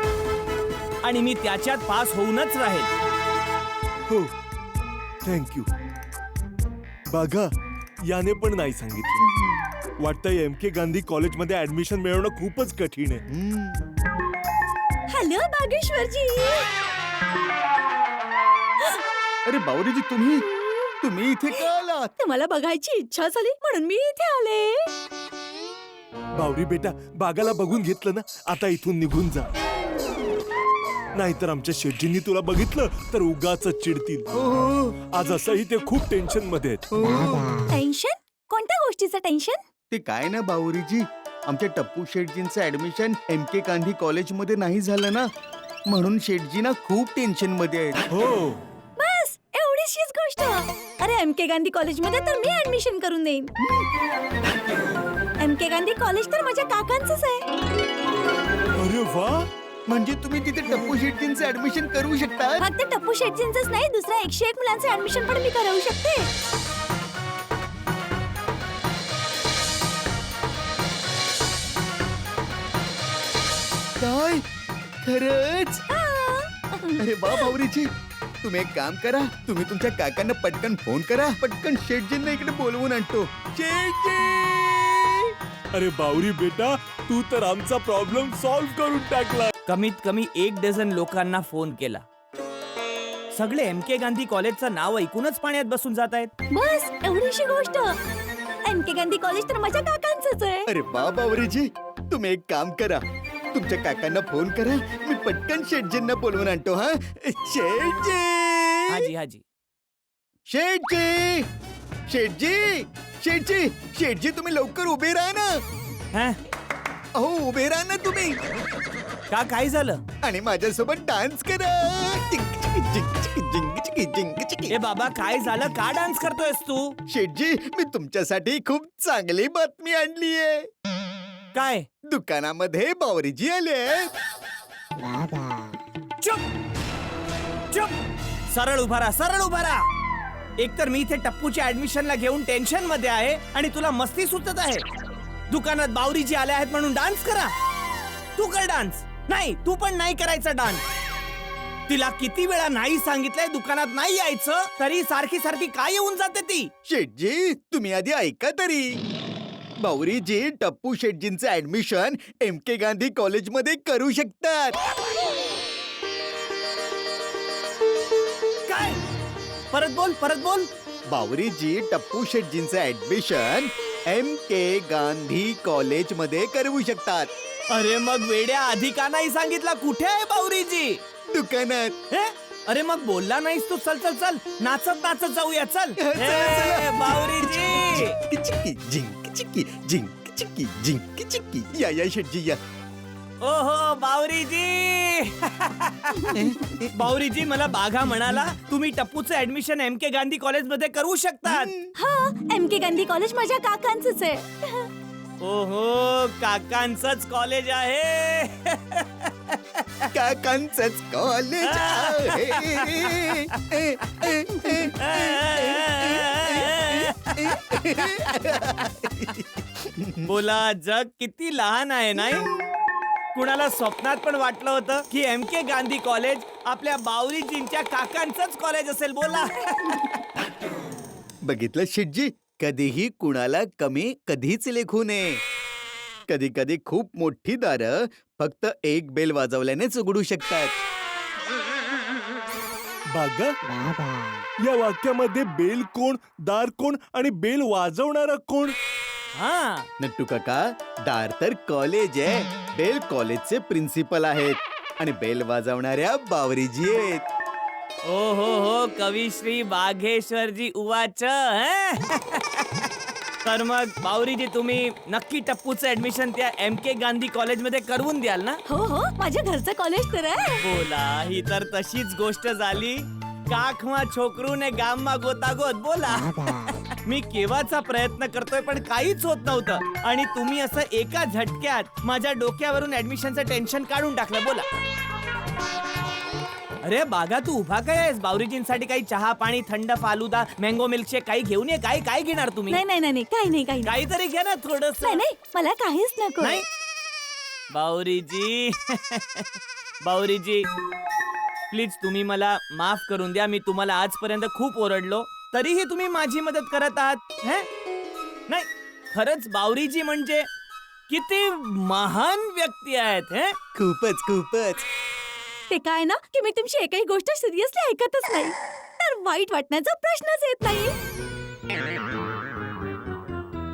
आणि मी त्याच्यात पास होऊनच राहील. हो, थँक्यू. बघा, याने पण नाही सांगितलं. वाटतंय MK गांधी कॉलेजमध्ये ऍडमिशन मिळवणं खूपच कठीण आहे. हॅलो बागेश्वरजी. अरे बावरीजी, तुम्ही इथे का आलात? तुम्हाला बघायची इच्छा झाली म्हणून मी इथे आले. बावरी बेटा, बागाला बघून घेतलं ना, आता इथून निघून जा. नाहीतर आमच्या शेटजींनी तुला बघितलं तर उगाच चिडतील. आज असंही ते खूप टेन्शन मध्ये आहेत. टेन्शन? कोणत्या गोष्टीचं टेन्शन? ते काय ना बावरीजी, आमच्या टप्पू शेटजींचं ऍडमिशन MK गांधी कॉलेजमध्ये नाही झालं ना, म्हणून शेटजी ना खूप टेन्शन मध्ये आहेत. हो, बस एवढीशीच गोष्ट. अरे MK गांधी कॉलेजमध्ये तर मी ऍडमिशन करून देईन. MK गांधी कॉलेज तर माझ्या काकांचंच आहे. अरे वा, म्हणजे तुम्ही तिथे टप्पू शेटजींचं ऍडमिशन करू शकता? फक्त टप्पू शेटजींचंच नाही, दुसऱ्या 101 मुलांचं ऍडमिशन पण मी करू शकते. काय? खरंच? अरे वा बावरीजी, तुम्ही एक काम करा, तुम्ही तुमच्या काकांना पटकन फोन करा. पटकन शेटजींना इकडे बोलवून आणतो. शेटजी! अरे बावरी बेटा, तू तर आमचा प्रॉब्लेम सॉल्व्ह करून टाकला. कमीत कमी 1 डझन लोकांना फोन केला. सगळे MK गांधी कॉलेजचं नाव ऐकूनच पाण्यात बसून जात आहेत. बस एवढीशी गोष्ट. MK गांधी कॉलेज तर माझ्या काकांचंच आहे. अरे वा बावरीजी, तुम्ही एक काम करा, तुमच्या काकांना फोन करा. मी पटकन शेटजींना बोलवून आणतो. हा, शेटजी! हाजी. शेटजी, तुम्ही लवकर उभे राहा ना. हा? अहो, उभे राहा ना तुम्ही. का काय झालं? आणि माझ्यासोबत डान्स करा. ए बाबा, काय झालं? का डान्स करतोयस तू? शेटजी, मी तुमच्यासाठी खूप चांगली बातमी आणलीये. काय? दुकानामध्ये बावरीजी आले. चुप! सरळ उभा राहा. एकतर मी इथे टप्पूच्या ऍडमिशनला घेऊन टेन्शन मध्ये आहे आणि तुला मस्ती सुचत आहे. दुकानात बावरीजी आले आहेत म्हणून डान्स करा. तू कर डान्स. नाही, तू पण नाही करायचा डान्स. तिला किती वेळा नाही सांगितलंय दुकानात नाही यायचं, तरी सारखी काय येऊन जाते ती. शेटजी, तुम्ही आधी ऐका तरी. बावरीजी टप्पू शेटजींचं ऍडमिशन MK गांधी कॉलेजमध्ये करू शकतात. काय? परत बोल. बावरीजी टप्पू शेटजींचं ऍडमिशन MK गांधी कॉलेज मध्ये करवू शकतात. अरे मग वेड्या आधी का नाही सांगितला? कुठे आहे बावरीजी? दुकानात. हे? अरे मग बोलला नाहीस तू? चल चल चल, नाचत नाचत जाऊया चल. चला, हे, चला. बावरीजी. चिक्की जिंक चिक्की जिंक चिक्की जिंक चिक्की. या शेटजी या. ओहो बावरीजी. बावरीजी, मला बाघा म्हणाला तुम्ही टप्पूचं ऍडमिशन MK गांधी कॉलेज मध्ये करू शकतात. हा MK गांधी कॉलेज माझ्या काकांचंच आहे. ओहो, काकांचंच कॉलेज आहे. काकांचंच कॉलेज बोला, जग किती लहान आहे नाही? कुणाला स्वप्नात पण वाटलं होतं की MK गांधी कॉलेज आपल्या बावरीजींच्या काकांचंच कॉलेज असेल? बोला. बघितलं शेटजी, कधीही कुणाला कमी कधीच लेखू नये. कधी कधी खूप मोठी दारं फक्त एक बेल वाजवल्यानेच उघडू शकतात. बागा या वाक्यामध्ये बेल कोण, दार कोण आणि बेल वाजवणारा कोण? हा, नट्टू काका, दार तर कॉलेज आहे, बेल कॉलेजचे प्रिन्सिपल आहेत आणि बेल वाजवणाऱ्या बावरीजी आहेत. ओ हो, कविश्री बाघेश्वरजी उवाच. तर मग बावरीजी, तुम्ही नक्की टप्पूचं ऍडमिशन त्या MK गांधी कॉलेज मध्ये करवून द्याल ना? हो माझ्या घरचं कॉलेज तर आहे. बोला, ही तर तशीच गोष्ट झाली. काखमा छोकरू ने गाममा गोतागोत. बोला. मी केव्हाचा प्रयत्न करतोय पण काहीच होत नव्हतं आणि तुम्ही असं एका झटक्यात माझ्या डोक्यावरून ऍडमिशनचं टेन्शन काढून टाकलं. बोला. अरे बागा, तू उभा काय आहेस? बावरीजींसाठी काही चहा पाणी, थंड फालुदा, मँगो मिल्कशेक काही घेऊन ये. काय घेणार तुम्ही? नाही काही नाही काहीतरी घ्या ना थोडस. नाही मला काहीच नको. नाही बावरीजी. बावरीजी, प्लीज तुम्ही मला माफ करून द्या. मी तुम्हाला आजपर्यंत खूप ओरडलो, तरीही तुम्ही माझी मदत करत आहात. नाही, खरंच बावरीजी म्हणजे किती महान व्यक्ती आहेत. खूपच. ते काय ना की मी तुमची एकही गोष्ट सिरियसली ऐकतच नाही, तर वाईट वाटण्याचा प्रश्नच येत नाही.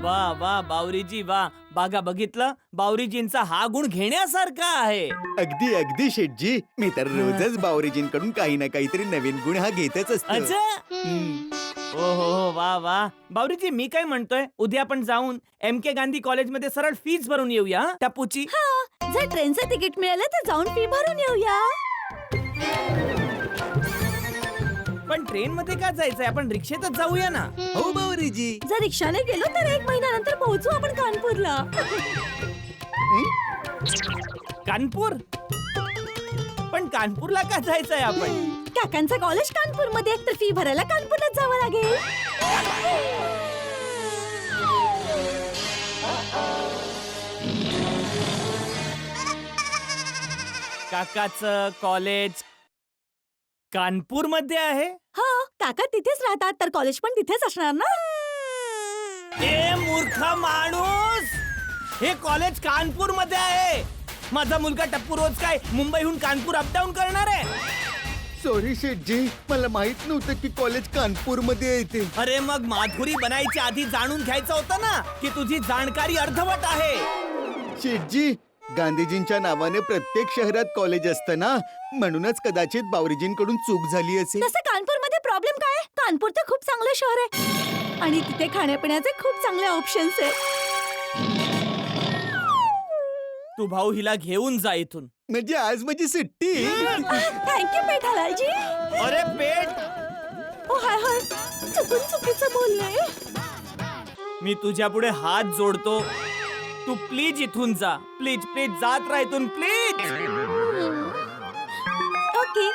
वा बावरीजी वा. बागा, बघितलं, बावरीजींचा हा गुण घेण्यासारखा आहे. अगदी शेटजी, मी तर रोजच बावरीजींकडून काही ना काहीतरी नवीन गुण हा घेतच असतो. अच्छा. हो वा. बावरीजी, मी काय म्हणतोय, उद्या आपण जाऊन MK गांधी कॉलेज मध्ये सरळ फीस भरून येऊया टप्पूची. जर ट्रेनचं तिकीट मिळालं तर जाऊन फी भरून येऊया. पण ट्रेन मध्ये का जायचंय? आपण रिक्षेतच जाऊया ना. हो बावरीजी. जर रिक्षाने गेलो तर 1 महिन्यानंतर पोहोचू आपण कानपूरला. कानपूर? पण कानपूरला का जायचंय आपण? काकांचं कॉलेज कानपूर मध्ये, तर फी भरायला कानपूरलाच जावं लागेल. काकाचं कॉलेज कानपूर मध्ये आहे? हो, काका तिथेच राहतात, तर कॉलेज पण तिथेच असणार ना. ए मूर्ख माणूस, हे कॉलेज कानपूर मध्ये आहे. माझा मुलगा टप्पू रोज काय मुंबईहून कानपूर अपडाऊन करणार आहे? सॉरी शेटजी, मला माहित नव्हतं की कॉलेज कानपूर मध्ये येते. अरे मग माधुरी बनायच्या आधी जाणून घ्यायचं होतं ना की तुझी जाणकारी अर्धवट आहे. शेटजी, गांधीजींच्या नावाने प्रत्येक शहरात कॉलेज असतं ना, म्हणूनच कदाचित बावरीजींकडून चूक झाली असेल. तसं कानपूर मध्ये प्रॉब्लेम काय आहे? कानपूर तर खूप चांगलं शहर आहे आणि तिथे खाण्यापिण्याचे खूप चांगले ऑप्शन्स आहेत. तू भाऊ हिला घेऊन जा इथून. म्हणजे आज माझी सुट्टी. थँक्यू पेठालालजी. अरे पेट, ओ हाय चुकीचं बोलले. मी तुझ्या पुढे हात जोडतो, तू प्लीज इथून जा. प्लीज जात राह इथून, please. Okay,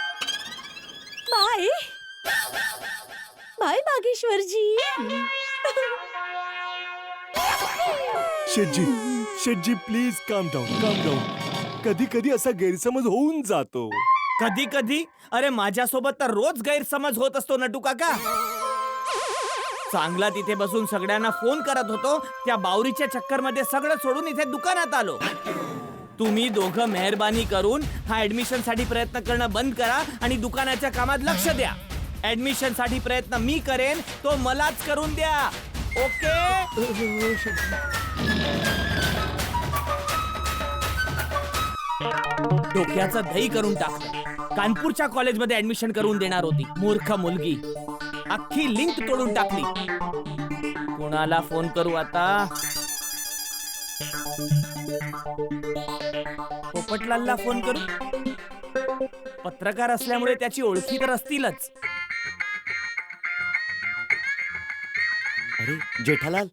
bye Bageshwarji. Shethji please calm down. कधी कधी असा गैरसमज होऊन जातो. कधी? अरे माझ्यासोबत तर रोज गैरसमज होत असतो नटू काका. चांगला तिथे बसून सगळ्यांना फोन करत होतो, त्या बावरीच्या चक्कर मध्ये सगळं सोडून इथे दुकानात आलो. तुम्ही दोघं मेहरबानी करून हा ऍडमिशन साठी प्रयत्न करणं बंद करा आणि दुकानाच्या कामात लक्ष द्या. ऍडमिशन साठी प्रयत्न मी करेन, तो मलाच करून द्या. ओके. डोक्याचं दही करून टाकलं. कानपूरच्या कॉलेजमध्ये ऍडमिशन करून देणार होती मूर्ख मुलगी. अख्खी लिंक तोडून टाकली. कोणाला फोन करू आता? पोपटलालला फोन करू? पत्रकार असल्यामुळे त्याची ओळखी तर असतीलच. अरे जेठालाल,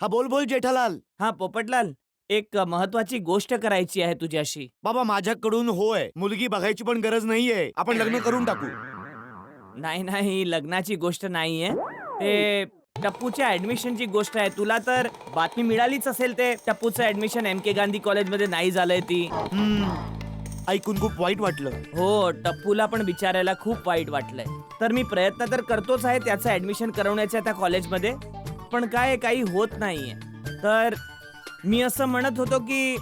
हा बोल बोल जेठालाल. हा पोपटलाल, एक महत्वाची गोष्ट करायची आहे तुझ्याशी. बाबा माझ्याकडून होय, मुलगी बघायची पण गरज नाहीये, आपण लग्न करून टाकू. नाही नाही, लग्नाची गोष्ट नाहीये, ते टप्पूच्या ऍडमिशनची गोष्ट आहे. तुला तर बातमी मिळालीच असेल, ते टप्पूचं ऍडमिशन MK गांधी कॉलेजमध्ये नाही झालंय ती. ऐकून खूप वाईट वाटलं. हो, टप्पूला पण बिचारायला खूप वाईट वाटलंय. तर मी प्रयत्न तर करतोच आहे त्याचं ऍडमिशन करवण्याच्या त्या कॉलेजमध्ये, पण काय काही होत नाहीये. तर मी असं म्हणत होतो की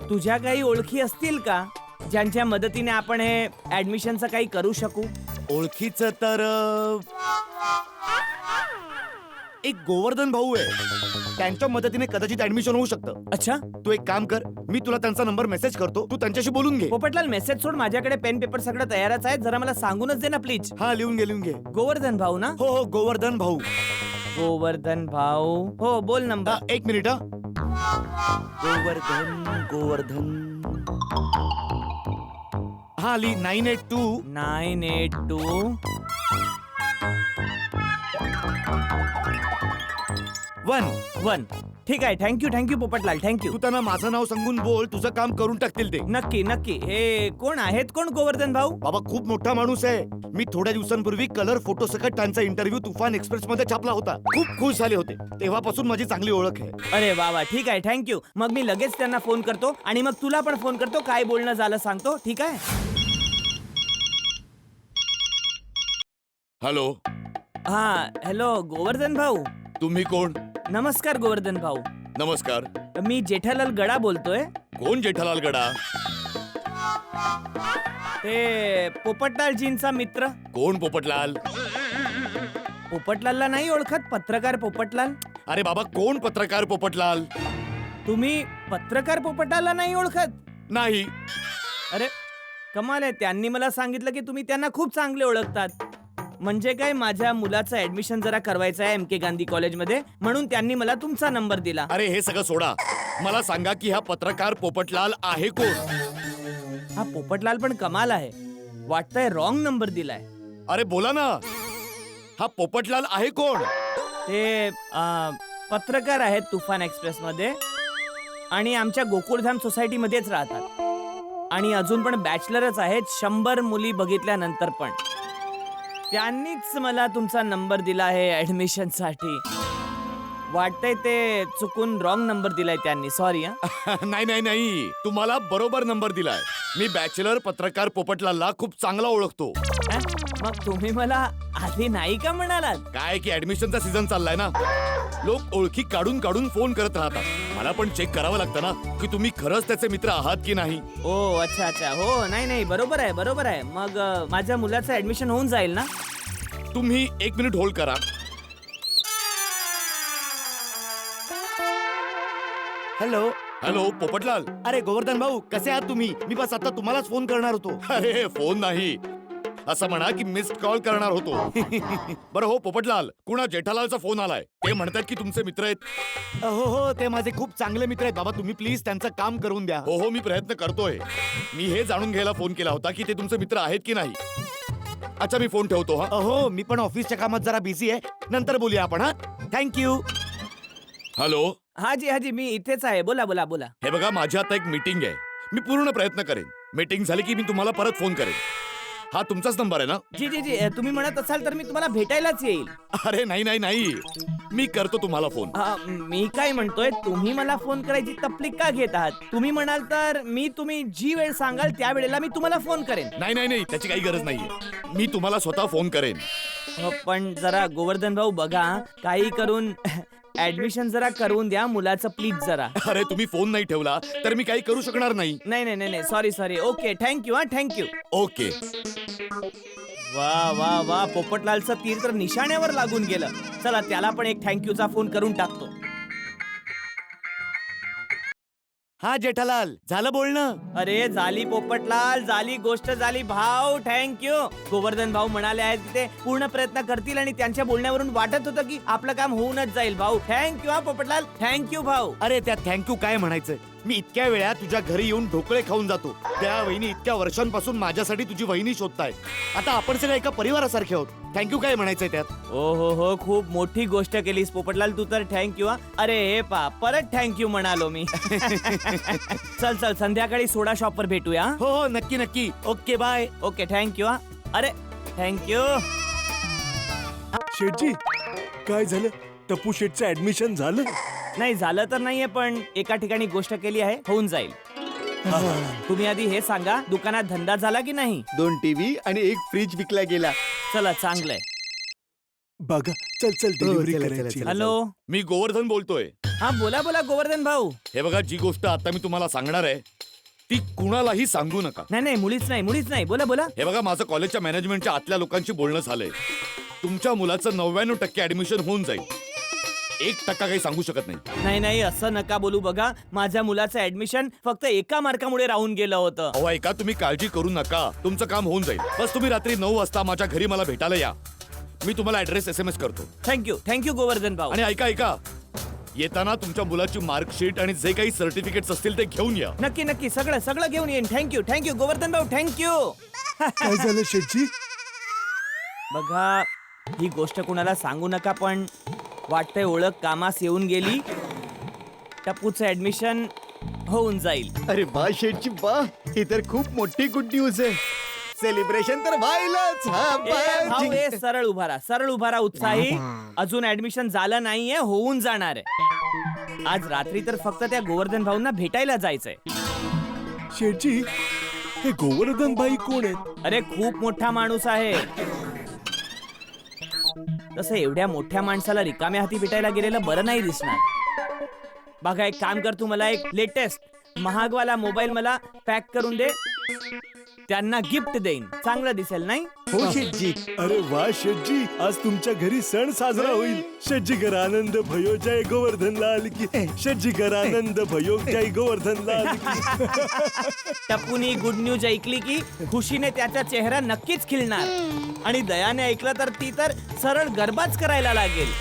तुझ्या काही ओळखी असतील का ज्यांच्या मदतीने आपण हे ऍडमिशनचं काही करू शकू? ओळखीच तर एक गोवर्धन भाऊ आहे, त्यांच्या मदतीने कदाचित ऍडमिशन होऊ शकतं. अच्छा, तू एक काम कर, मी तुला त्यांचा नंबर मेसेज करतो, तू त्यांच्याशी बोलून घे. पोपटलाल मेसेज सोड, माझ्याकडे पेन पेपर सगळं तयारच आहे. जरा मला सांगूनच दे ना प्लीज. हा लिहून घे. गोवर्धन भाऊ ना? हो हो, गोवर्धन भाऊ. गोवर्धन भाऊ, हो बोल नंबर. एक मिनिट. गोवर्धन हा ली 982 982 1. ठीक आहे, थँक्यू पोपटलाल, थँक्यू. तू त्यांना माझं नाव सांगून बोल, तुझं काम करून टाकतील ते. नक्की. हे कोण आहेत? कोण गोवर्धन भाऊ? बाबा खूप मोठा माणूस आहे. मी थोड्या दिवसांपूर्वी कलर फोटो सकट त्यांचा इंटरव्ह्यू तुफान एक्सप्रेस मध्ये छापला होता. खूप खुश झाले होते. तेव्हापासून माझी चांगली ओळख आहे. अरे वा, ठीक आहे, थँक्यू. मग मी लगेच त्यांना फोन करतो आणि मग तुला पण फोन करतो, काय बोलणं झालं सांगतो. ठीक आहे? हॅलो. हा, हॅलो गोवर्धन भाऊ. तुम्ही कोण? नमस्कार गोवर्धन भाऊ. नमस्कार. मी जेठालाल गडा बोलतोय. कोण जेठालाल गडा? ते पोपटलालजींचा मित्र. कोण पोपटलाल? पोपटलालला नाही ओळखत? पत्रकार पोपटलाल. अरे बाबा, कोण पत्रकार पोपटलाल? तुम्ही पत्रकार पोपटलालला नाही ओळखत? नाही. अरे कमाल आहे, त्यांनी मला सांगितलं की तुम्ही त्यांना खूप चांगले ओळखतात. म्हणजे काय, माझ्या मुलाचं ऍडमिशन जरा करवायचं आहे MK गांधी कॉलेजमध्ये, म्हणून त्यांनी मला तुमचा नंबर दिला. अरे हे सगळं सोडा, मला सांगा की हा पत्रकार पोपटलाल आहे कोण? हा पोपटलाल पण कमाल आहे, वाटतंय रॉंग नंबर दिलाय. अरे बोला ना, हा पोपटलाल आहे कोण? ते पत्रकार आहेत तुफान एक्सप्रेस मध्ये आणि आमच्या गोकुळधाम सोसायटीमध्येच राहतात आणि अजून पण बॅचलरच आहेत, 100 मुली बघितल्यानंतर पण. त्यांनीच मला तुमचा नंबर दिला आहे ऍडमिशन साठी. वाटतंय ते चुकून रॉंग नंबर दिलाय त्यांनी, सॉरी. नाही, तुम्हाला बरोबर नंबर दिलाय. मी बॅचलर पत्रकार पोपटलालला खूप चांगला ओळखतो. मग तुम्ही मला आधी नाही का म्हणालात? काय की ऍडमिशनचा सीझन चाललाय ना, लोक ओळखी काढून फोन करत राहतात. मला पण चेक करावं लागतं ना की तुम्ही खरंच त्याचे मित्र आहात की नाही. ओ अच्छा, हो नाही, बरोबर आहे. मग माझ्या मुलाचं ऍडमिशन होऊन जाईल ना? तुम्ही 1 मिनिट होल्ड करा. हॅलो पोपटलाल. अरे गोवर्धन भाऊ, कसे आहात तुम्ही? मी बस आता तुम्हालाच फोन करणार होतो. अरे फोन नाही, असं म्हणा की मिस्ड कॉल करणार होतो. बरं हो पोपटलाल, कुणा जेठालालचा फोन आलाय. ते म्हणतात की तुमचे मित्र आहेत. हो, ते माझे खूप चांगले मित्र आहेत बाबा. तुम्ही प्लीज त्यांचं काम करून द्या. हो, मी प्रयत्न करतोय. मी हे जाणून घ्यायला फोन केला होता की ते तुमचे मित्र आहेत की नाही. अच्छा, मी फोन ठेवतो. हा हो, मी पण ऑफिसच्या कामात जरा बिझी आहे, नंतर बोलूया आपण. हा, थँक्यू. हॅलो. हाजी, मी इथेच आहे. बोला. हे बघा, माझी आता एक मीटिंग आहे. मी पूर्ण प्रयत्न करेन. मीटिंग झाली की मी तुम्हाला परत फोन करेन. हा तुमचाच नंबर आहे ना? जी, तुम्ही म्हणत असाल तर मी तुम्हाला भेटायलाच येईल. अरे नाही, मी करतो तुम्हाला फोन. मी काय म्हणतोय, तुम्ही मला फोन करायची तपलीक का घेत आहात? तुम्ही म्हणाल तर तुम्ही जी वेळ सांगाल त्या वेळेला मी तुम्हाला फोन करेन. नाही, त्याची काही गरज नाहीये. मी तुम्हाला स्वतः फोन करेन. पण जरा गोवर्धन भाऊ बघा, काही करून ऍडमिशन जरा करून द्या मुलाचं प्लीज जरा. अरे तुम्ही फोन नाही ठेवला तर मी काही करू शकणार नाही. नाही, सॉरी. Okay, thank you. ओके. वा वा वा, पोपटलालचं तीर तर निशाण्यावर लागून गेलं. चला त्याला पण एक थँक्यूचा फोन करून टाकतो. हा जेठालाल, झालं बोलणं? अरे झाली पोपटलाल, झाली गोष्ट झाली भाऊ. थँक्यू. गोवर्धन भाऊ म्हणाले आहेत की ते पूर्ण प्रयत्न करतील आणि त्यांच्या बोलण्यावरून वाटत होतं की आपलं काम होऊनच जाईल भाऊ. थँक्यू हा पोपटलाल, थँक्यू भाऊ. अरे त्यात थँक्यू काय म्हणायचंय? मी इतक्या वेळा तुझ्या घरी येऊन ढोकळे खाऊन जातो. त्या वहिनी इतक्या वर्षांपासून माझ्यासाठी तुझी वहिनी शोधताय. आता आपण सगळे एका परिवारासारखे आहोत. थँक्यू काय म्हणायचंय त्यात? ओ हो, खूप मोठी गोष्ट केलीस पोपटलाल तू तर. थँक्यू हा. अरे हे पा, परत थँक्यू म्हणालो मी. चल चल, संध्याकाळी सोडा शॉपवर भेटूया. हो हो, नक्की नक्की. Okay bye. ओके थँक्यू हा. अरे थँक्यू. शेठजी, काय झालं? टप्पू शेठचं ऍडमिशन झालं? नाही झालं तर नाहीये, पण एका ठिकाणी गोष्ट केली आहे, होऊन जाईल. तुम्ही आधी हे सांगा, दुकानात धंदा झाला की नाही? 2 टीव्ही आणि 1 फ्रीज विकला गेला. चला चांगलंय. बघा, चल चल, डिलिव्हरी चला, करायची. चला. हॅलो. मी गोवर्धन बोलतोय. हा बोला बोला गोवर्धन भाऊ. हे बघा, जी गोष्ट आता मी तुम्हाला सांगणार आहे ती कुणालाही सांगू नका. नाही नाही, मुळीच नाही, मुळीच नाही. बोला बोला. हे बघा, माझं कॉलेजच्या मॅनेजमेंटच्या आतल्या लोकांशी बोलणं झालंय. तुमच्या मुलाचं 99% ऍडमिशन होऊन जाईल. 1% काही सांगू शकत नाही. नाही नाही, असं नका बोलू. बघा, माझ्या मुलाचं ऍडमिशन फक्त एका मार्कामुळे राहून गेलं होतं. अहो ऐका, तुम्ही काळजी करू नका, तुमचं काम होऊन जाईल. बस तुम्ही रात्री 9 वाजता माझ्या घरी मला भेटायला या. मी तुम्हाला ऍड्रेस SMS करतो. थँक्यू थँक्यू गोवर्धन भाऊ. आणि ऐका, येताना तुमच्या मुलाची मार्कशीट आणि जे काही सर्टिफिकेट्स असतील ते घेऊन या. नक्की नक्की, सगळं सगळं घेऊन येईन. थँक्यू गोवर्धन भाऊ, थँक्यू. काय झालं शेठजी? बघा, ही गोष्ट कुणाला सांगू नका, पण वाटतंय ओळख कामास येऊन गेली. टप्पूचं ऍडमिशन होऊन जाईल. अरे बा शेठची बा, ही तर खूप मोठी गुड न्यूज आहे. सेलिब्रेशन तर व्हायलाच. ए, भाऊ, ए, सरळ उभारा उत्साही. अजून ऍडमिशन झालं नाहीये, होऊन जाणार आहे. आज रात्री तर फक्त त्या गोवर्धन भाऊंना भेटायला जायचंय. शेठजी, हे गोवर्धन भाई कोण आहेत? अरे खूप मोठा माणूस आहे. तसं एवढ्या मोठ्या माणसाला रिकाम्या हाती भेटायला गेलेलं बरं नाही दिसणार. बघा, एक काम कर, तू मला एक लेटेस्ट महागवाला मोबाईल मला पॅक करून दे. त्यांना गिफ्ट देईन, चांगलं दिसेल नाही? हो शेठजी. अरे वा शेठजी, आज तुमच्या घरी सण साजरा होईल. शेठजी घर आनंद भयो जय गोवर्धन लाल की. शेठजी घर आनंद भयो जय गोवर्धन लाल की. टप्पूनी गुड न्यूज ऐकली की खुशीने त्याचा चेहरा नक्कीच खिलणार. आणि दयाने ऐकलं तर ती तर सरळ गरबाच करायला लागेल.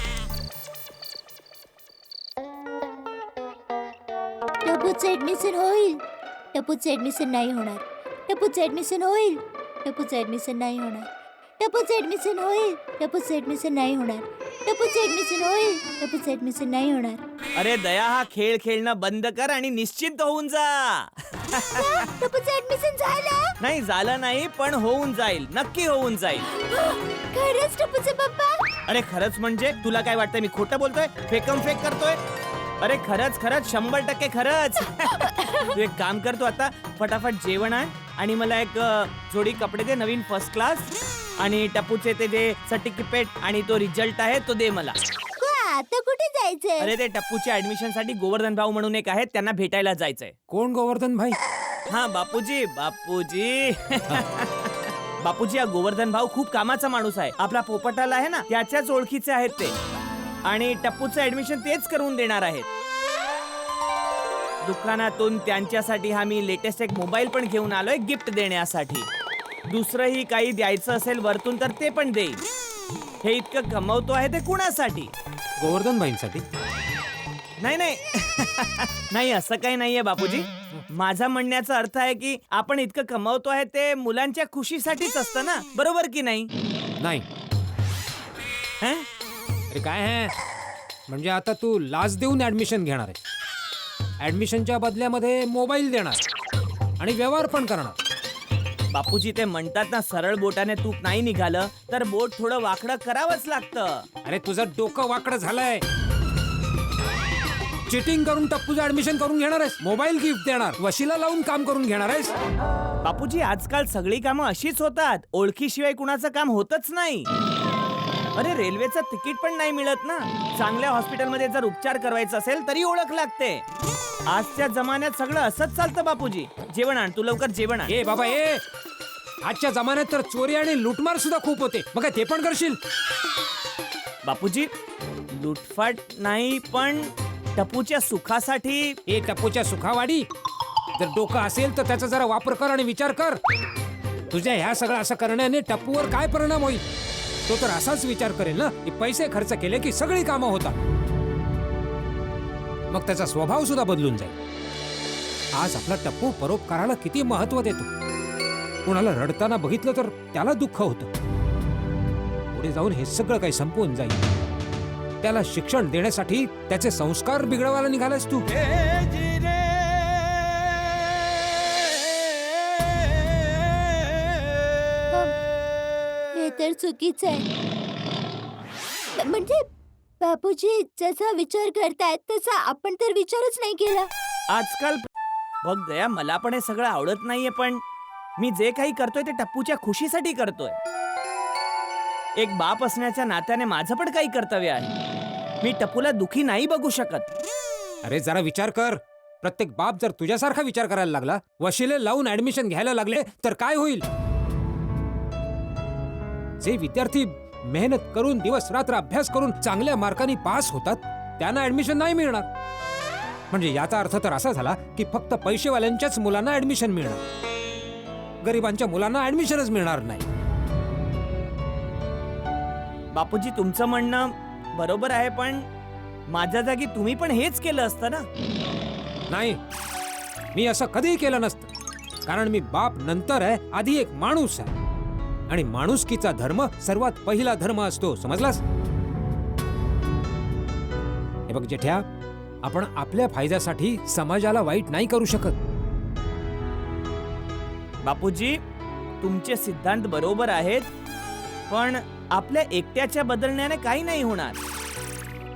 टपूचं ऍडमिशन होईल. टपूचं ऍडमिशन नाही होणार. टपूचं ऍडमिशन होईल. टपूचं ऍडमिशन नाही होणार. टपूचं ऍडमिशन होईल. टपूचं ऍडमिशन नाही होणार. टपूचं ऍडमिशन होईल. टपूचं ऍडमिशन नाही होणार. अरे दया, हा खेळ खेळणं बंद कर आणि निश्चिंत होऊन जा. टपूचं ऍडमिशन झालं. नाही झालं नाही, पण होऊन जाईल, नक्की होऊन जाईल. खरंच टपूचं पप्पा? अरे खरंच म्हणजे तुला काय वाटतंय मी खोटं बोलतोय, फेकम फेक करतोय? अरे खरंच 100% खरंच. तू एक काम करतो, आता फटाफट जेवण आण आणि मला एक जोडी कपडे दे, नवीन फर्स्ट क्लास. आणि टप्पूचे ते जे सर्टिफिकेट आणि तो रिझल्ट आहे तो दे मला. आता कुठे जायचंय? अरे ते टप्पूच्या ऍडमिशन साठी गोवर्धन भाऊ म्हणून एक आहेत, त्यांना भेटायला जायचंय. कोण गोवर्धन भाई? हा बापूजी. बापूजी, हा गोवर्धन भाऊ खूप कामाचा माणूस आहे. आपला पोपटाला आहे ना, त्याच्याच ओळखीचे आहेत ते. आणि टप्पूचं ऍडमिशन तेच करून देणार आहेत. दुकानातून त्यांच्यासाठी हा मी लेटेस्ट एक मोबाईल पण घेऊन आलोय गिफ्ट देण्यासाठी. दुसरंही काही द्यायचं असेल वरतून तर ते पण देईल. हे इतकं कमवतो आहे ते कुणासाठी? गोवर्धन भाईंसाठी? नाही नाही नाही, असं काही नाहीये बापूजी. माझा म्हणण्याचा अर्थ आहे की आपण इतकं कमवतो आहे ते मुलांच्या खुशीसाठीच असतं ना, बरोबर की नाही? नाही. हं? अरे काय आहे म्हणजे आता तू लाच देऊन ऍडमिशन घेणार आहे. ऍडमिशनच्या बदल्यामध्ये मोबाईल देणार आणि व्यवहार पण करणार. बापूजी, ते म्हणतात ना, सरळ बोटाने तूप नाही निघालं तर बोट थोडं वाकडं करावंच लागतं. अरे तुझं डोकं वाकडं झालंय. चिटिंग करून टप्पूचं ऍडमिशन करून घेणार आहेस, मोबाईल गिफ्ट देणार, वशिला लावून काम करून घेणार आहेस. बापूजी, आजकाल सगळी कामं अशीच होतात. ओळखीशिवाय कुणाचं काम होतच नाही. अरे रेल्वेचं तिकीट पण नाही मिळत ना. चांगल्या हॉस्पिटलमध्ये जर उपचार करायचा असेल तरी ओळख लागते. आजच्या जमान्यात सगळं असंच चालतं बापूजी. जेवण आण, तू लवकर जेवण आण. ए बाबा ए, आजच्या जमान्यात तर चोरी आणि लुटमार सुद्धा खूप होते. मग काय ते पण करशील? बापूजी लुटफाट नाही, पण टपूच्या सुखासाठी. ए टप्पूच्या सुखावाडी, जर डोकं असेल तर त्याचा जरा वापर कर आणि विचार कर. तुझ्या ह्या सगळं असं करण्याने टप्पूवर काय परिणाम होईल? तो तर असाच विचार करेल ना की पैसे खर्च केले की सगळी कामं होतात. मग त्याचा स्वभाव सुद्धा बदलून जाईल. आज आपला टप्पू परोपकाराला किती महत्व देतो. कुणाला रडताना बघितलं तर त्याला दुःख होतं. पुढे जाऊन हे सगळं काही संपवून जाईल. त्याला शिक्षण देण्यासाठी त्याचे संस्कार बिघडवायला निघालास तू. हे तर चुकीचं आहे. म्हणजे बापूजी जसा विचार करतायत तसा आपण तर विचारच नाही केला. आजकाल बघ दया, मला पण हे सगळं आवडत नाहीये, पण मी जे काही करतोय ते टप्पूच्या खुशीसाठी करतोय. एक बाप असण्याच्या नात्याने माझं पण काही कर्तव्य आहे. मी टप्पूला दुखी नाही बघू शकत. अरे जरा विचार कर. प्रत्येक बाप जर तुझ्यासारखा विचार करायला लागला, वशिले लावून ऍडमिशन घ्यायला लागले तर काय होईल? जे विद्यार्थी मेहनत करून दिवस रात्र अभ्यास करून चांगल्या मार्कांनी पास होतात त्यांना ऍडमिशन नाही मिळणार. म्हणजे याचा अर्थ तर असा झाला की फक्त पैसेवाल्यांच्याच मुलांना ऍडमिशन मिळणार, गरिबांच्या मुलांना ऍडमिशनच मिळणार नाही. बापूजी तुमचं म्हणणं बरोबर आहे, पण माझ्या जागी तुम्ही पण हेच केलं असतं ना. नाही, मी असं कधीही केलं नसतं. कारण मी बाप नंतर आहे, आधी एक माणूस आहे. आणि माणुसकीचा धर्म सर्वात पहिला धर्म असतो, समजलास? हे बघ जेठ्या, आपण आपल्या फायद्यासाठी समाजाला वाईट नाही करू शकत. बापूजी तुमचे सिद्धांत बरोबर आहेत, पण आपल्या एकट्याच्या बदलण्याने काही नाही होणार.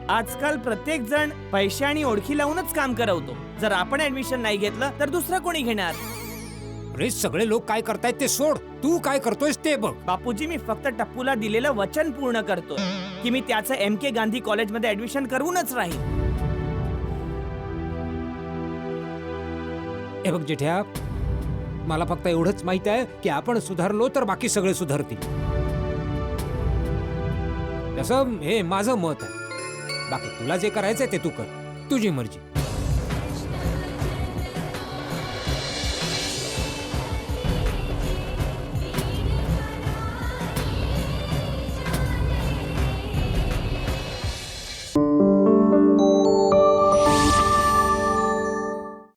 आजकाल प्रत्येक जण पैसे आणि ओळखी लावूनच काम करवतो. जर आपण ऍडमिशन नाही घेतलं तर दुसरं कोणी घेणार? अरे सगळे लोक काय करतायत ते सोड, तू काय करतोयस ते बघ. बापूजी मी फक्त टप्पूला दिलेलं वचन पूर्ण करतोय की मी त्याचं MK गांधी कॉलेजमध्ये ऍडमिशन करूनच राहील. हे बघ जेठ्या, मला फक्त एवढंच माहित आहे की आपण सुधारलो तर बाकी सगळे सुधारतील. तसं हे माझं मत आहे. बाकी तुला जे करायचंय ते तू कर, तुझी मर्जी.